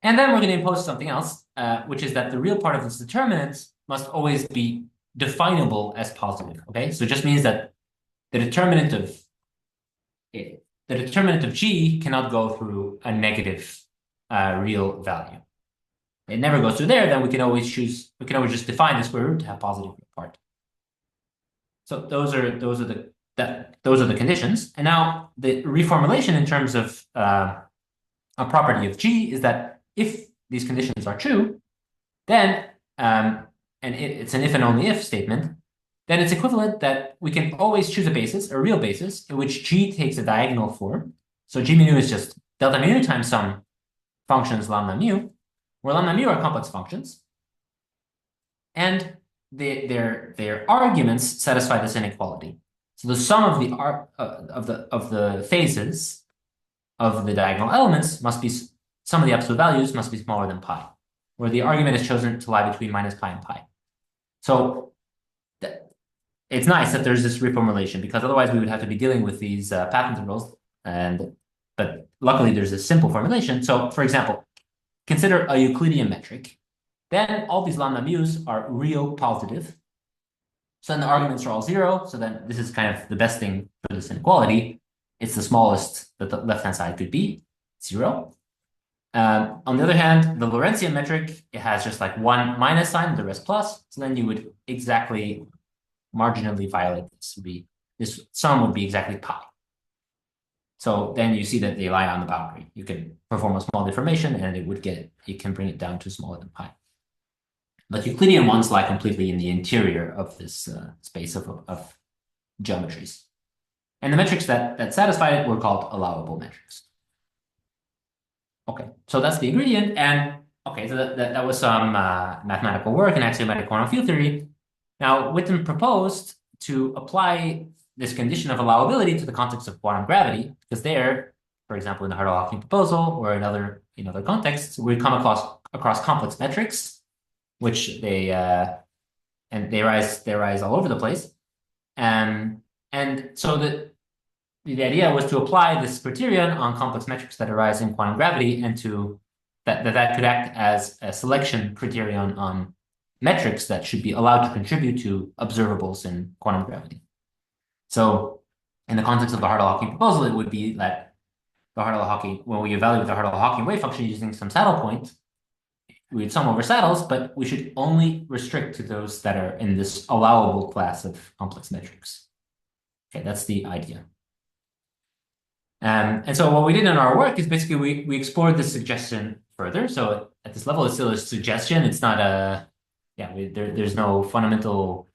And then we're going to impose something else, which is that the real part of this determinant must always be definable as positive. Okay, so it just means that the determinant of G cannot go through a negative real value. It never goes through there, then we can always just define the square root to have positive real part. So those are the conditions. And now the reformulation in terms of a property of G is that if these conditions are true, then and it's an if and only if statement, then it's equivalent that we can always choose a real basis, in which G takes a diagonal form. So G mu is just delta mu times some functions lambda mu, where lambda mu are complex functions. And their arguments satisfy this inequality. So the sum of the phases of the diagonal elements must be, sum of the absolute values must be smaller than pi, where the argument is chosen to lie between minus pi and pi. So it's nice that there's this reformulation, because otherwise we would have to be dealing with these path integrals. But luckily there's this simple formulation. So for example, consider a Euclidean metric. Then all these lambda mu's are real positive. So then the arguments are all zero. So then this is kind of the best thing for this inequality. It's the smallest that the left-hand side could be, 0. On the other hand, the Lorentzian metric, it has just like one minus sign, the rest plus. So then you would exactly marginally violate this. This sum would be exactly pi. So then you see that they lie on the boundary. You can perform a small deformation and you can bring it down to smaller than pi. But Euclidean ones lie completely in the interior of this space of geometries. And the metrics that satisfied it were called allowable metrics. Okay, so that's the ingredient. And okay, so that was some mathematical work in axiomatic quantum field theory. Now, Witten proposed to apply this condition of allowability to the context of quantum gravity, because there, for example, in the Hartle-Hawking proposal or in other contexts, we come across complex metrics, which they rise all over the place, and so the idea was to apply this criterion on complex metrics that arise in quantum gravity, and that could act as a selection criterion on metrics that should be allowed to contribute to observables in quantum gravity. So in the context of the Hartle-Hawking proposal, it would be that the Hartle-Hawking, when we evaluate the Hartle-Hawking wave function using some saddle point, we would sum over saddles, but we should only restrict to those that are in this allowable class of complex metrics. Okay, that's the idea. And so what we did in our work is basically we explored this suggestion further. So at this level, it's still a suggestion. It's not there's no fundamental,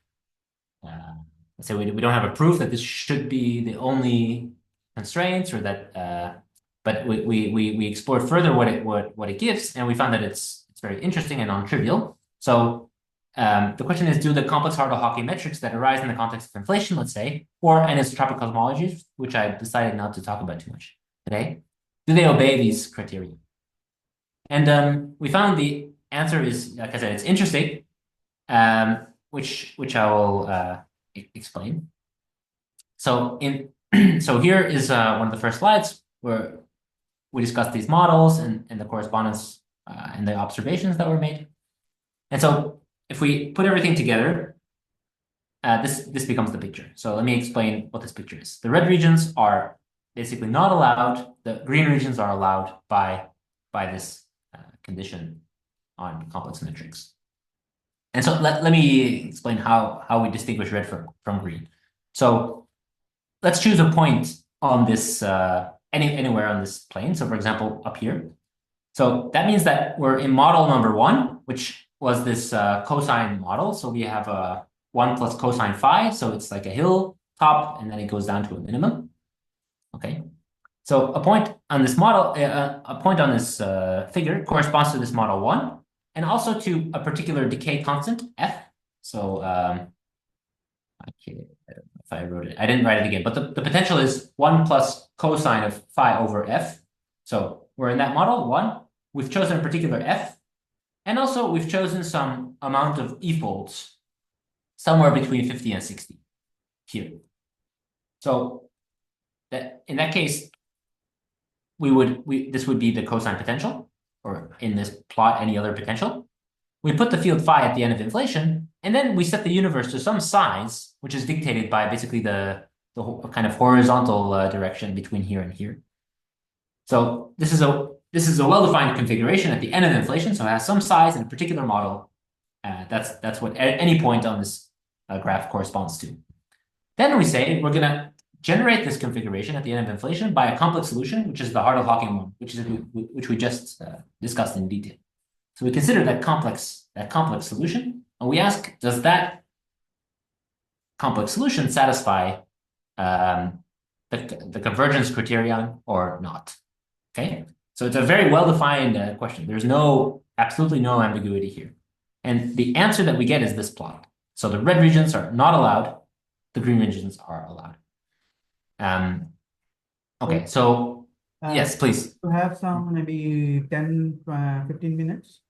let's say we don't have a proof that this should be the only constraints, or that, but we explored further what it gives, and we found that it's very interesting and non-trivial. So the question is, do the complex Hartle-Hawking metrics that arise in the context of inflation, let's say, or anisotropy cosmologies, which I decided not to talk about too much today, do they obey these criteria? And we found the answer is, like I said, it's interesting, which I will explain. So so here is one of the first slides where we discussed these models and the correspondence and the observations that were made. And so if we put everything together, this becomes the picture. So let me explain what this picture is. The red regions are basically not allowed. The green regions are allowed by this condition on complex metrics. And so let me explain how we distinguish red from green. So let's choose a point on this anywhere on this plane. So for example, up here. So that means that we're in model number 1, which was this cosine model. So we have a 1 plus cosine phi. So it's like a hill top, and then it goes down to a minimum. Okay. So a point on this model, a point on this figure corresponds to this model 1, and also to a particular decay constant, f. So okay, I don't know if I wrote it. I didn't write it again, but the potential is 1 plus cosine of phi over f. So we're in that model 1. We've chosen a particular f, and also we've chosen some amount of e-folds, somewhere between 50 and 60 here. So that in that case, this would be the cosine potential, or in this plot, any other potential. We put the field phi at the end of inflation, and then we set the universe to some size, which is dictated by basically the kind of horizontal direction between here and here. So this is a well-defined configuration at the end of inflation, so it has some size in a particular model. That's what any point on this graph corresponds to. Then we say we're going to generate this configuration at the end of inflation by a complex solution, which is the Hartle-Hawking one, which we just discussed in detail. So we consider that complex solution, and we ask, does that complex solution satisfy the convergence criterion or not? Okay, so it's a very well-defined question. There's absolutely no ambiguity here. And the answer that we get is this plot. So the red regions are not allowed, the green regions are allowed. Okay, so yes, please. To have some maybe 10, 15 minutes.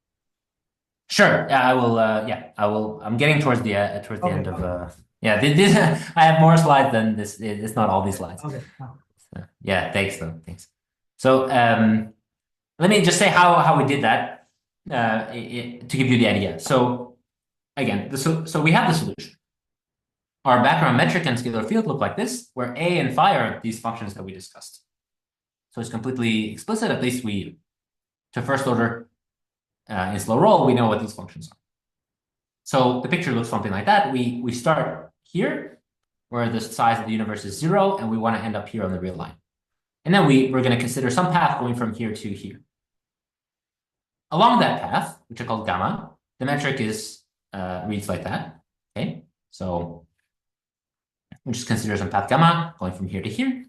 Sure. Yeah, I will. I will. I'm getting towards the end of. Yeah, this I have more slides than this. It's not all these slides. Okay. Yeah. Thanks, though. Thanks. So let me just say how we did that to give you the idea. So again, so we have the solution. Our background metric and scalar field look like this, where a and phi are these functions that we discussed. So it's completely explicit. At least to first order in slow roll, we know what these functions are. So the picture looks something like that. We start here, where the size of the universe is 0, and we want to end up here on the real line. And then we're going to consider some path going from here to here. Along that path, which are called gamma, the metric reads like that. Okay, so we'll just consider some path gamma going from here to here.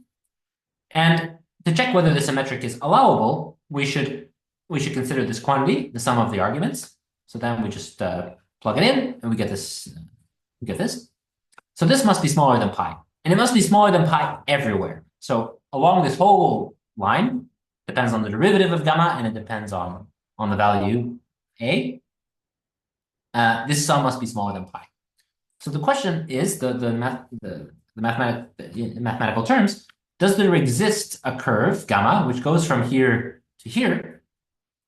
And to check whether this metric is allowable, we should consider this quantity, the sum of the arguments. So then we just plug it in, and we get this. So this must be smaller than pi, and it must be smaller than pi everywhere. So along this whole line, depends on the derivative of gamma, and it depends on the value a. This sum must be smaller than pi. So the question is the mathematical terms. Does there exist a curve gamma which goes from here to here,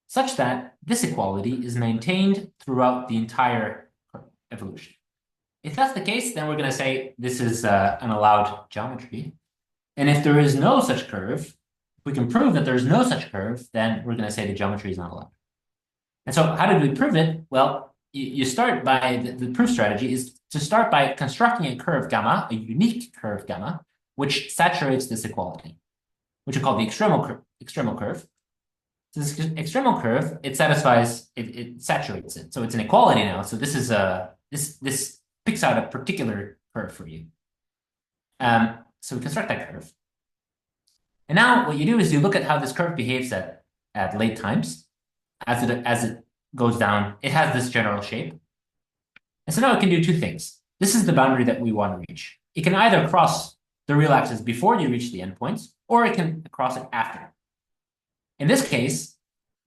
such that this equality is maintained throughout the entire evolution? If that's the case, then we're going to say this is an allowed geometry. And if there is no such curve, if we can prove that there's no such curve, then we're going to say the geometry is not allowed. And so how did we prove it? Well, you start by, the proof strategy is to start by constructing a curve gamma, a unique curve gamma, which saturates this equality, which we call the extremal curve. So this extremal curve, it satisfies, it saturates it. So it's an equality now. So this is this picks out a particular curve for you. So we construct that curve. And now what you do is you look at how this curve behaves at late times. As it goes down, it has this general shape. And so now it can do two things. This is the boundary that we want to reach. It can either cross the real axis before you reach the endpoints, or it can cross it after. In this case,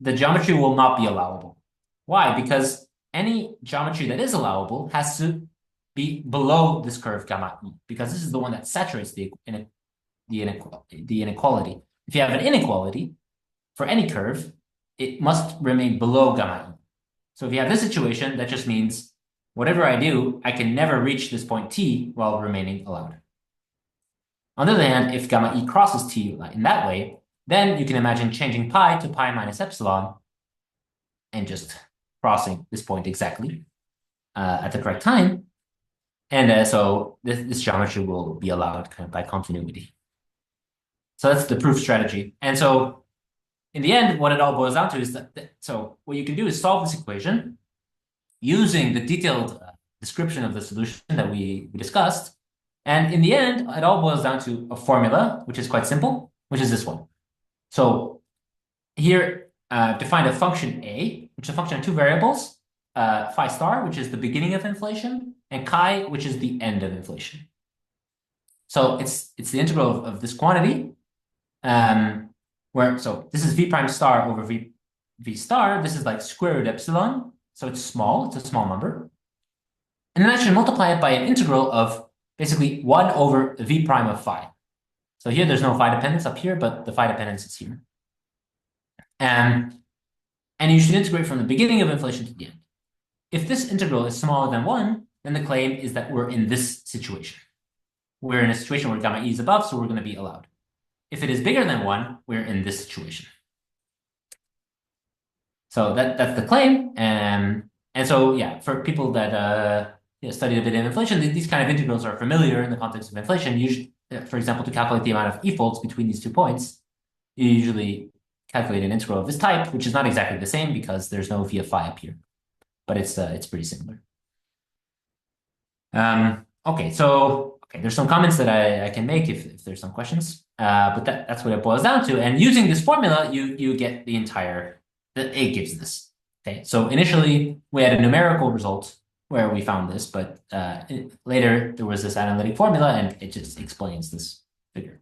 the geometry will not be allowable. Why? Because any geometry that is allowable has to be below this curve gamma e, because this is the one that saturates the inequality. If you have an inequality for any curve, it must remain below gamma e. So if you have this situation, that just means whatever I do, I can never reach this point t while remaining allowed. On the other hand, if gamma e crosses t in that way, then you can imagine changing pi to pi minus epsilon and just crossing this point exactly at the correct time. And so this geometry will be allowed kind of by continuity. So that's the proof strategy. And so in the end, what it all boils down to is so what you can do is solve this equation using the detailed description of the solution that we discussed. And in the end, it all boils down to a formula, which is quite simple, which is this one. So here, define a function A, which is a function of two variables, phi star, which is the beginning of inflation, and chi, which is the end of inflation. So it's the integral of this quantity, so this is v prime star over v star. This is like square root epsilon, so it's small. It's a small number, and then I should multiply it by an integral of basically 1 over v prime of phi. So here there's no phi dependence up here, but the phi dependence is here. And you should integrate from the beginning of inflation to the end. If this integral is smaller than 1, then the claim is that we're in this situation. We're in a situation where gamma e is above, so we're going to be allowed. If it is bigger than 1, we're in this situation. So that's the claim. And so, yeah, for people that studied a bit in inflation, these kind of integrals are familiar in the context of inflation. Usually, for example, to calculate the amount of e-folds between these 2 points, you usually calculate an integral of this type, which is not exactly the same because there's no v of phi up here, but it's pretty similar. Okay, so there's some comments that I can make if there's some questions, but that's what it boils down to. And using this formula, you get the entire, it gives this. Okay, so initially we had a numerical result where we found this, but later there was this analytic formula and it just explains this figure.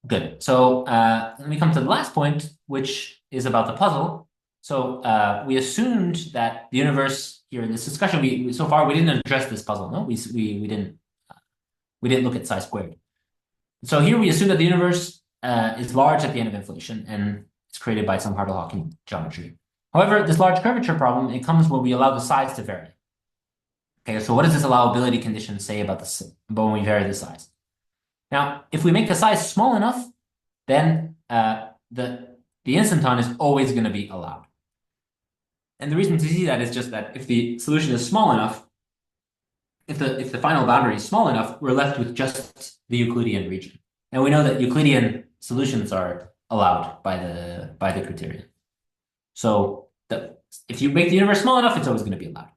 Good. So let me come to the last point, which is about the puzzle. So we assumed that the universe here in this discussion, so far we didn't address this puzzle. No, we didn't look at psi squared. So here we assume that the universe is large at the end of inflation and it's created by some Hartle-Hawking geometry. However, this large curvature problem, it comes where we allow the size to vary. Okay, so what does this allowability condition say about when we vary the size? Now, if we make the size small enough, then the instanton is always going to be allowed. And the reason to see that is just that if the solution is small enough, if the final boundary is small enough, we're left with just the Euclidean region. And we know that Euclidean solutions are allowed by the criterion. So if you make the universe small enough, it's always going to be allowed.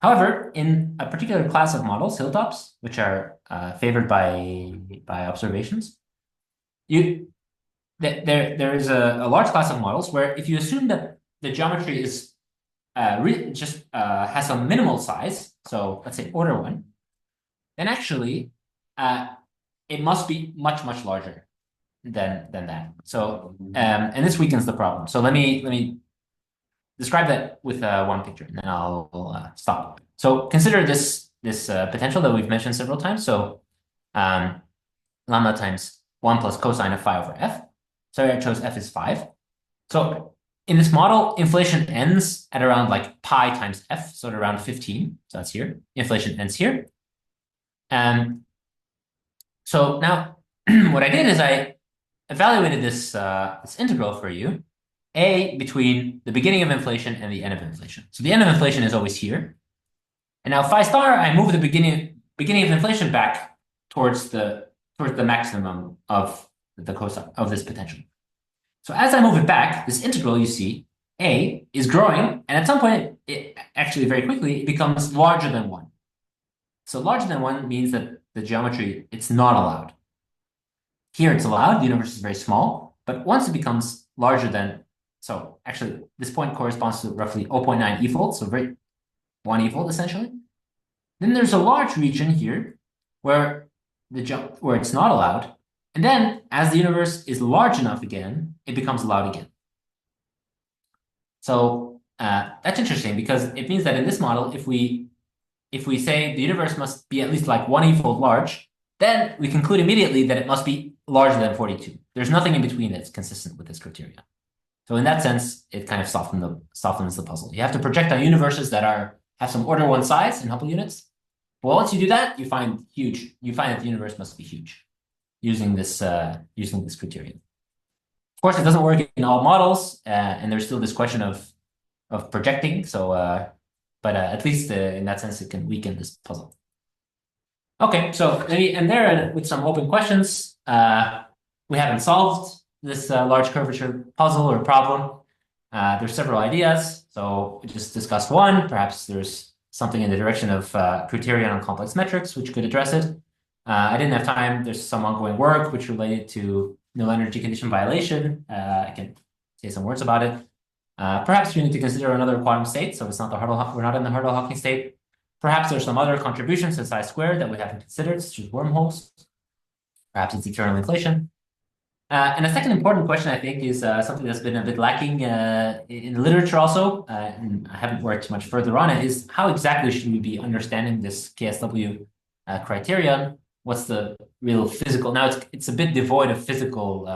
However, in a particular class of models, hilltops, which are favored by observations, there is a large class of models where if you assume that the geometry is has some minimal size, so let's say order 1, then actually it must be much larger than that. So and this weakens the problem. So let me describe that with one picture, and then I'll stop. So consider this potential that we've mentioned several times. So lambda times 1 plus cosine of phi over f. So I chose f is 5. So in this model, inflation ends at around like pi times f, so at around 15. So that's here. Inflation ends here. So now what I did is I evaluated this integral for you, a between the beginning of inflation and the end of inflation. So the end of inflation is always here. And now phi star, I move the beginning of inflation back towards the maximum of the cosine of this potential. So as I move it back, this integral, you see, a is growing, and at some point, it actually very quickly, it becomes larger than 1. So larger than 1 means that the geometry, it's not allowed. Here it's allowed, the universe is very small, but once it becomes larger than, so actually this point corresponds to roughly 0.9 e-fold, so 1 e-fold essentially. Then there's a large region here where it's not allowed, And then as the universe is large enough again, it becomes allowed again. So that's interesting because it means that in this model, if we say the universe must be at least like 1e-fold large, then we conclude immediately that it must be larger than 42. There's nothing in between that's consistent with this criterion. So in that sense, it kind of softens the puzzle. You have to project on universes that have some order one size in Hubble units. Well, once you do that, you find that the universe must be huge using this criterion. Of course, it doesn't work in all models, and there's still this question of projecting. So, but at least in that sense, it can weaken this puzzle. Okay, so let me end there with some open questions. We haven't solved this large curvature puzzle or problem. There's several ideas, so we just discussed one. Perhaps there's something in the direction of criterion on complex metrics, which could address it. I didn't have time. There's some ongoing work which related to null energy condition violation. I can say some words about it. Perhaps we need to consider another quantum state, so it's not we're not in the Hartle-Hawking state. Perhaps there's some other contributions to psi squared that we haven't considered, such as wormholes. Perhaps it's eternal inflation. And a second important question, I think, is something that's been a bit lacking in the literature also, and I haven't worked much further on it, is how exactly should we be understanding this KSW criterion? What's the real physical? Now, it's a bit devoid of physical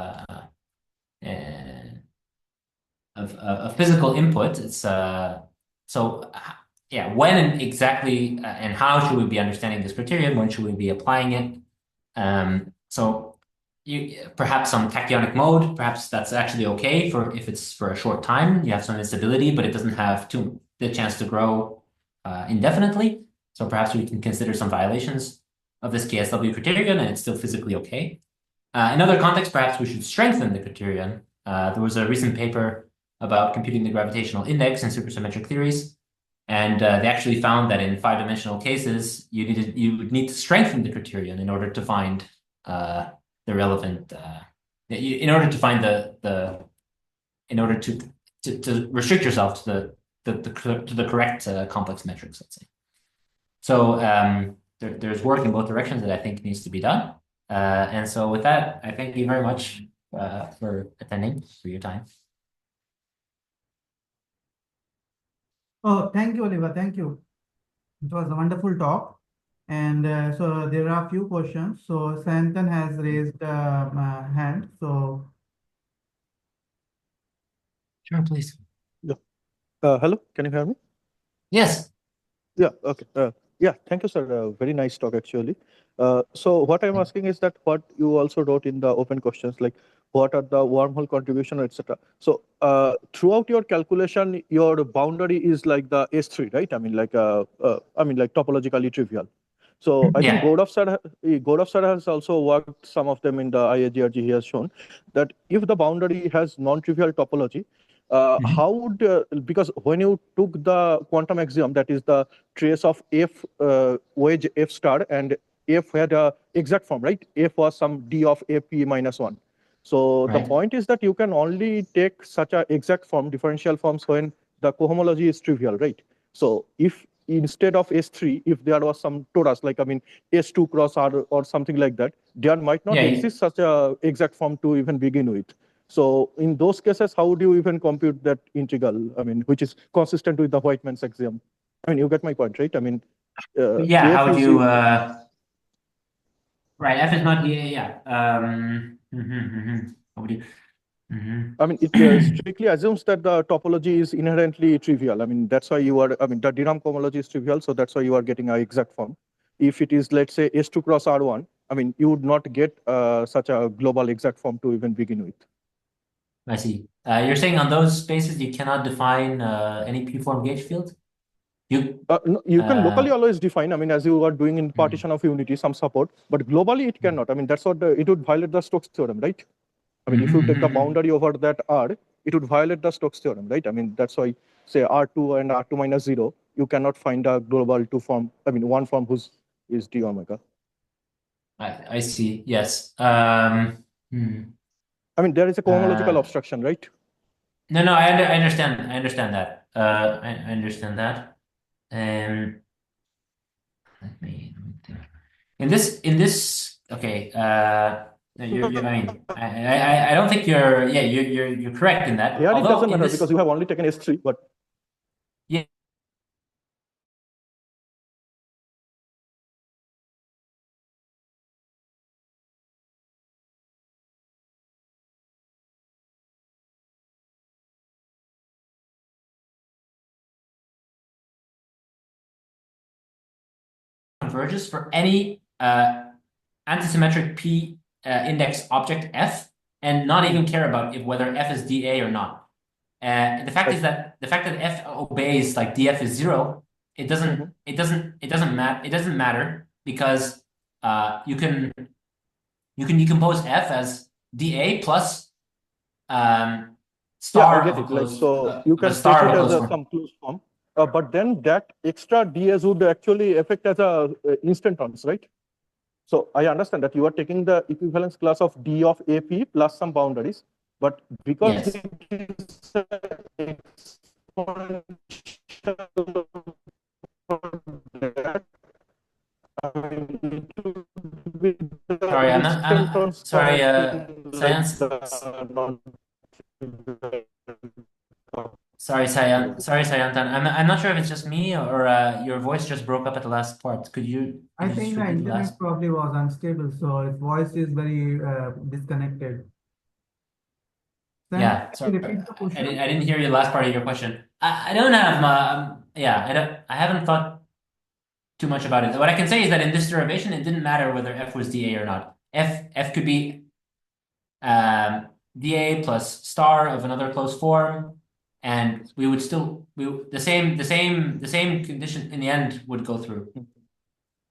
of physical input. It's so yeah, when exactly and how should we be understanding this criterion? When should we be applying it? So perhaps some tachyonic mode, perhaps that's actually okay if it's for a short time. You have some instability, but it doesn't have the chance to grow indefinitely. So perhaps we can consider some violations of this KSW criterion, and it's still physically okay. In other contexts, perhaps we should strengthen the criterion. There was a recent paper about computing the gravitational index in supersymmetric theories, and they actually found that in 5-dimensional cases, you would need to strengthen the criterion in order to find the relevant in order to find in order to restrict yourself to the correct complex metrics, let's say. So there's work in both directions that I think needs to be done. And so with that, I thank you very much for attending, for your time. Oh, thank you, Oliver. Thank you. It was a wonderful talk. And so there are a few questions. So Santan has raised a hand. So Sure, please. Yeah. Hello, can you hear me? Yes. Yeah, okay. Yeah, thank you, sir. Very nice talk, actually. So what I'm asking is that what you also wrote in the open questions, like what are the wormhole contribution, etc. So throughout your calculation, your boundary is like the S3, right? I mean, like topologically trivial. So I think Yeah. Gaurav sir has also worked some of them in the IAGRG. He has shown that if the boundary has non-trivial topology, how would because when you took the quantum axiom, that is the trace of f wedge f star, and f had a exact form, right? F was some d of f p minus 1. So the Right. point is that you can only take such a exact form, differential forms, when the cohomology is trivial, right? So if instead of S3, if there was some torus, like I mean S2 cross R or something like that, there might not Yeah. exist such a exact form to even begin with. So in those cases, how would you even compute that integral? I mean, which is consistent with the Whiteman's axiom. I mean, you get my point, right? I mean, Yeah. How would you? Right. F is not. Yeah. How would you? I mean, it strictly assumes that the topology is inherently trivial. I mean, that's why you are, I mean, the Dinam cohomology is trivial, so that's why you are getting an exact form. If it is, let's say, S2 cross R1, I mean, you would not get such a global exact form to even begin with. I see. You're saying on those spaces you cannot define any P-form gauge field? No, you can locally Uh, always define, I mean, as you are doing in partition of unity, some support, but globally it cannot. I mean, that's what it would violate the Stokes theorem, right? I mean, if you take the boundary over that R, it would violate the Stokes theorem, right? I mean, that's why, say, R2 and R2 minus 0, you cannot find a global two form, I mean, one form whose is d omega. I see. Yes. I mean, there is a cohomological obstruction, right? No, I understand. I understand that. I understand that. Let me think. In this, okay. No, I mean, I don't think you're correct in that. Here it Although doesn't in matter this, because you have only taken S3, but yeah, converges for any antisymmetric P index object F, and not even care about whether F is dA or not. The fact is that F obeys like dF is 0, it doesn't matter because you can decompose F as dA plus yeah, I star get of a it. Like, closed so you can take star it of a as closed a form. some closed form, but then that extra ds would actually affect as a instantons, right? So I understand that you are taking the equivalence class of d of AP plus some boundaries, but because Yes. it is exponential for that, I mean, it would be the Sorry, I'm instantons sorry, term like Sayan. the non. Sorry, Sayantan. I'm not sure if it's just me or your voice just broke up at the last part. Could you I just think the repeat the last? internet probably was unstable, so his voice is very disconnected. Then Yeah, can sorry. you repeat the question? I didn't hear your last part of your question. I don't have I haven't thought too much about it. What I can say is that in this derivation, it didn't matter whether F was dA or not. F could be dA plus star of another closed form, and we would still the same condition in the end would go through.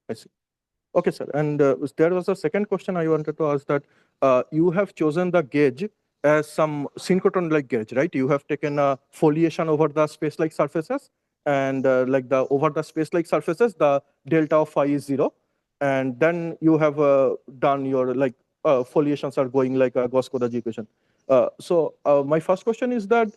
I see. Okay, sir. And there was a second question I wanted to ask that you have chosen the gauge as some synchrotron-like gauge, right? You have taken a foliation over the space-like surfaces, and like the over the space-like surfaces, the delta of phi is 0. And then you have done your like foliations are going like a Gauss-Kodaji equation. So my first question is that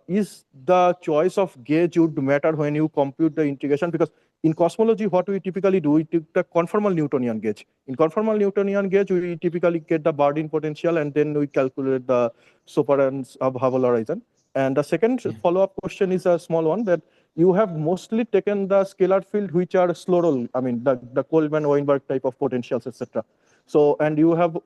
is the choice of gauge would matter when you compute the integration? Because in cosmology, what we typically do, we take the conformal Newtonian gauge. In conformal Newtonian gauge, we typically get the Bardeen potential, and then we calculate the superance of Hubble horizon. And the second follow-up question is a small one, that you have mostly taken the scalar field which are slow roll, I mean, the Coleman-Weinberg type of potentials, etc. So, and you have,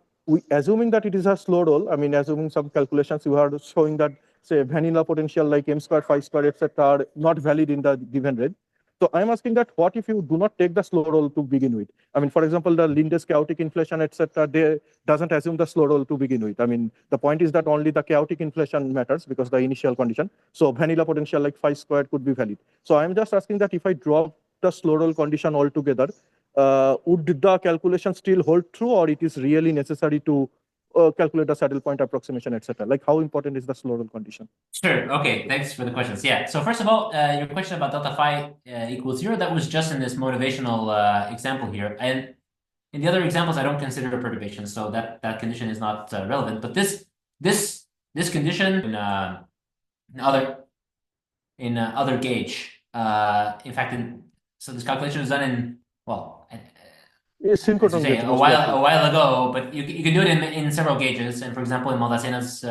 assuming that it is a slow roll, I mean, assuming some calculations, you are showing that, say, vanilla potential like m square, phi square, etc., are not valid in the given range. So I'm asking that what if you do not take the slow roll to begin with? I mean, for example, the Linde's chaotic inflation, etc., they doesn't assume the slow roll to begin with. I mean, the point is that only the chaotic inflation matters because the initial condition. So vanilla potential like phi squared could be valid. So I'm just asking that if I drop the slow roll condition altogether, would the calculation still hold true, or it is really necessary to calculate the saddle point approximation, etc.? Like, how important is the slow roll condition? Sure. Okay. Thanks for the questions. Yeah. So first of all, your question about delta phi equals 0, that was just in this motivational example here. And in the other examples, I don't consider perturbation, so that condition is not relevant. But this condition in other gauge. In fact, so this calculation was done in, well, as you Synchrotron say, gauge, a most likely. while ago, but you can do it in several gauges. And for example, in Maldasena's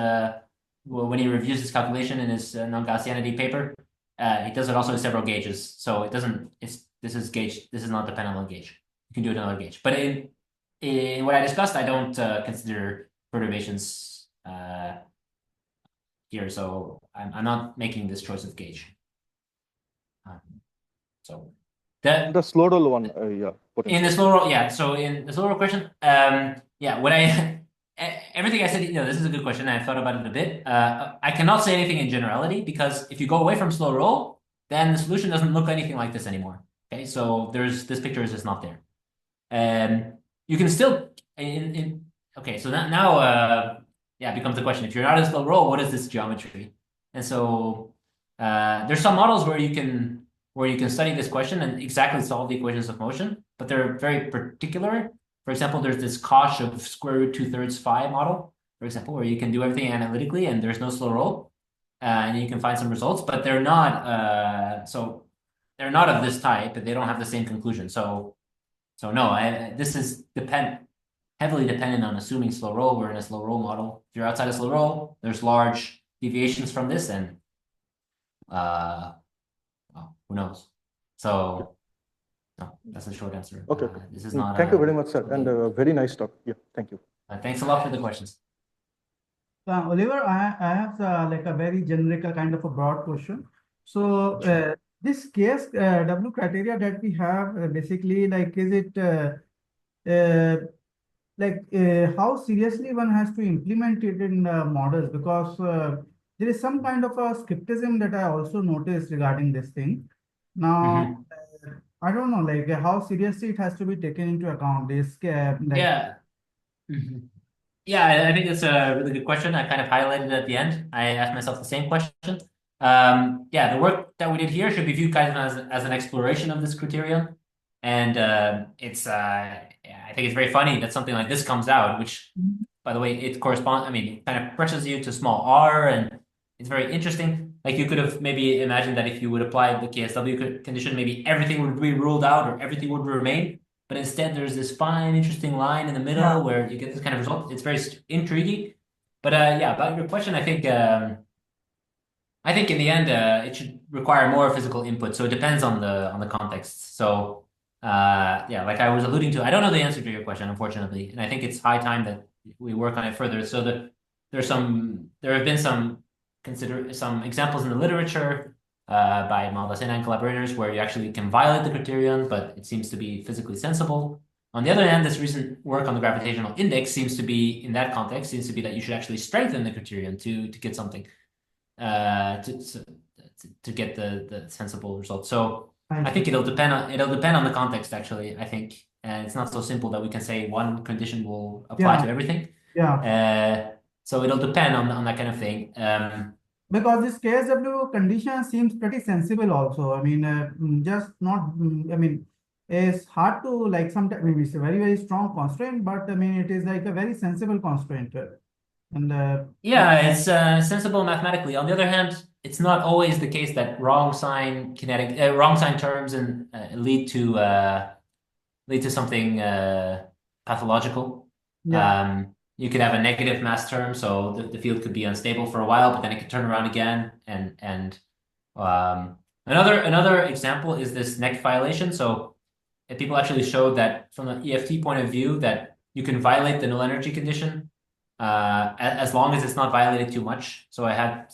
when he reviews this calculation in his non-Gaussianity paper, he does it also in several gauges. So it doesn't. This is not dependent on gauge. You can do it in another gauge. But in what I discussed, I don't consider perturbations here. So I'm not making this choice of gauge. So that The slow roll one, yeah. in the slow roll, yeah. So in the slow roll question, yeah, what I everything I said, this is a good question. I've thought about it a bit. I cannot say anything in generality because if you go away from slow roll, then the solution doesn't look anything like this anymore. Okay, so this picture is just not there. You can still okay. So now yeah, it becomes the question: if you're not in slow roll, what is this geometry? And so there's some models where you can study this question and exactly solve the equations of motion, but they're very particular. For example, there's this Koch of square root 2/3 phi model, for example, where you can do everything analytically and there's no slow roll, and you can find some results, but they're not they're not of this type, but they don't have the same conclusion. So no, this is heavily dependent on assuming slow roll. We're in a slow roll model. If you're outside a slow roll, there's large deviations from this, and well, who knows? So no, that's a short answer. Okay. This is not. Thank you very much, sir, and very nice talk. Yeah, thank you. Thanks a lot for the questions. Oliver, I have like a very generic kind of a broad question. So this case W criteria that we have basically like is it how seriously one has to implement it in models, because there is some kind of a skepticism that I also noticed regarding this thing. Now, I don't know, like how seriously it has to be taken into account. This Yeah. Yeah, I think it's a really good question. I kind of highlighted it at the end. I asked myself the same question. Yeah, the work that we did here should be viewed kind of as an exploration of this criterion. And I think it's very funny that something like this comes out, which, by the way, it corresponds, I mean, it kind of presses you to small r, and it's very interesting. Like you could have maybe imagined that if you would apply the KSW condition, maybe everything would be ruled out or everything would remain. But instead, there's this fine, interesting line in the middle where you get this kind of result. It's very intriguing. But yeah, about your question, I think in the end, it should require more physical input. So it depends on the context. So yeah, like I was alluding to, I don't know the answer to your question, unfortunately, and I think it's high time that we work on it further. So there have been some examples in the literature by Maldacena and collaborators where you actually can violate the criterion, but it seems to be physically sensible. On the other hand, this recent work on the gravitational index seems to be, in that context, seems to be that you should actually strengthen the criterion to get something, to get the sensible result. So I think it'll depend on the context, actually, I think. And it's not so simple that we can say one condition will apply to everything. Yeah. So it'll depend on that kind of thing. Because this KSW condition seems pretty sensible also. I mean, just not, I mean, it's hard to like sometimes, maybe it's a very, very strong constraint, but I mean, it is like a very sensible constraint. And yeah, it's sensible mathematically. On the other hand, it's not always the case that wrong sign terms and lead to something pathological. Yeah. You could have a negative mass term, so the field could be unstable for a while, but then it could turn around again. And another example is this neck violation. So people actually showed that from the EFT point of view that you can violate the null energy condition as long as it's not violated too much. So I had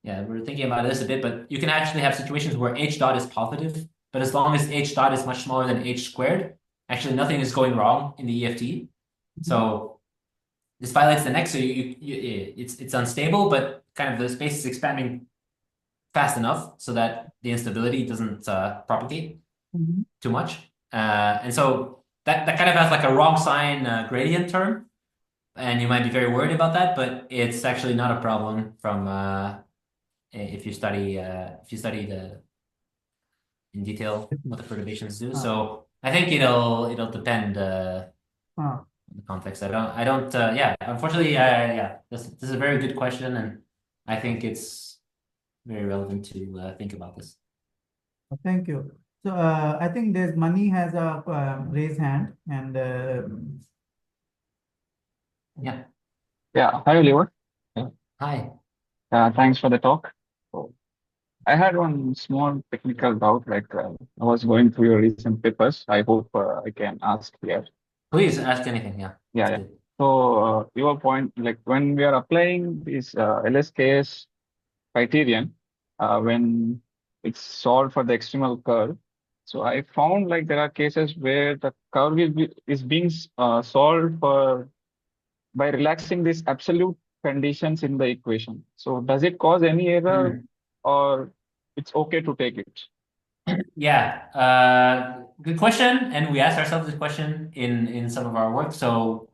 we're thinking about this a bit, but you can actually have situations where H dot is positive, but as long as H dot is much smaller than H squared, actually nothing is going wrong in the EFT. So this violates the neck, so it's unstable, but kind of the space is expanding fast enough so that the instability doesn't propagate too much. And so that kind of has like a wrong sign gradient term, and you might be very worried about that, but it's actually not a problem from if you study in detail what the perturbations do. So I think it'll depend on the context. Unfortunately, this is a very good question, and I think it's very relevant to think about this. Thank you. So I think there's Mani has a raised hand, and yeah. Hi, Oliver. Hi. Thanks for the talk. So, I had one small technical doubt. Like I was going through your recent papers. I hope I can ask here. Please ask anything. Yeah. So your point, like when we are applying this LSKS criterion, when it's solved for the extremal curve, so I found like there are cases where the curve is being solved by relaxing these absolute conditions in the equation. So does it cause any error or it's okay to take it? Yeah, good question. And we asked ourselves this question in some of our work. So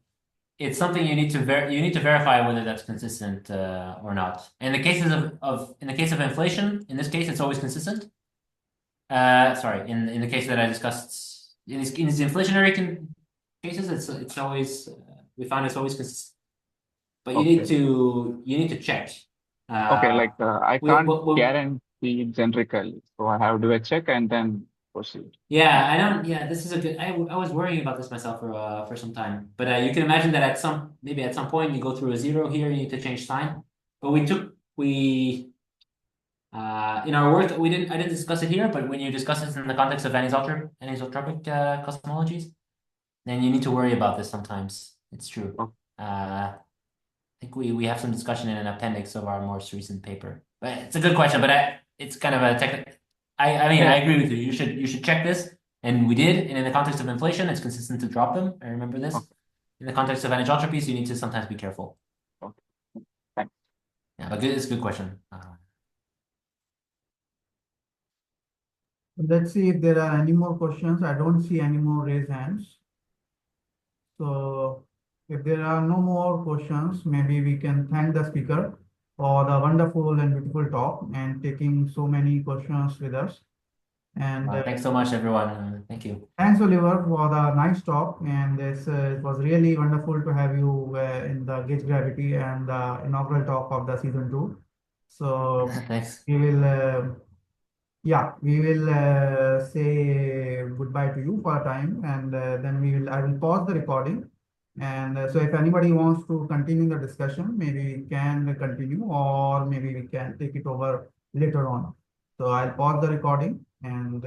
it's something you need to verify whether that's consistent or not. In the cases in the case of inflation, in this case, it's always consistent. Sorry, in the case that I discussed, in these inflationary cases, it's always we found it's always consistent. But you need to check. Okay, like I can't guarantee generically, so I have to do a check and then proceed. Yeah, I don't. Yeah, this is a good. I was worrying about this myself for some time, but you can imagine that maybe at some point you go through a zero here, you need to change sign. But in our work I didn't discuss it here, but when you discuss it in the context of anisotropic cosmologies, then you need to worry about this sometimes. It's true. Oh. I think we have some discussion in an appendix of our most recent paper. But it's a good question, but it's kind of a technical. I mean, I agree with you. You should check this, and we did. And in the context of inflation, it's consistent to drop them. I remember this. Okay. In the context of anisotropies, you need to sometimes be careful. Okay. Thanks. Yeah, but it's a good question. Let's see if there are any more questions. I don't see any more raised hands. So if there are no more questions, maybe we can thank the speaker for the wonderful and beautiful talk and taking so many questions with us. And Thanks so much, everyone. Thank you. thanks, Oliver, for the nice talk. And it was really wonderful to have you in the Gauge Gravity and the inaugural talk of the season 2. So Thanks. we will, we will say goodbye to you for a time, and then I will pause the recording. And so if anybody wants to continue the discussion, maybe we can continue, or maybe we can take it over later on. So I'll pause the recording and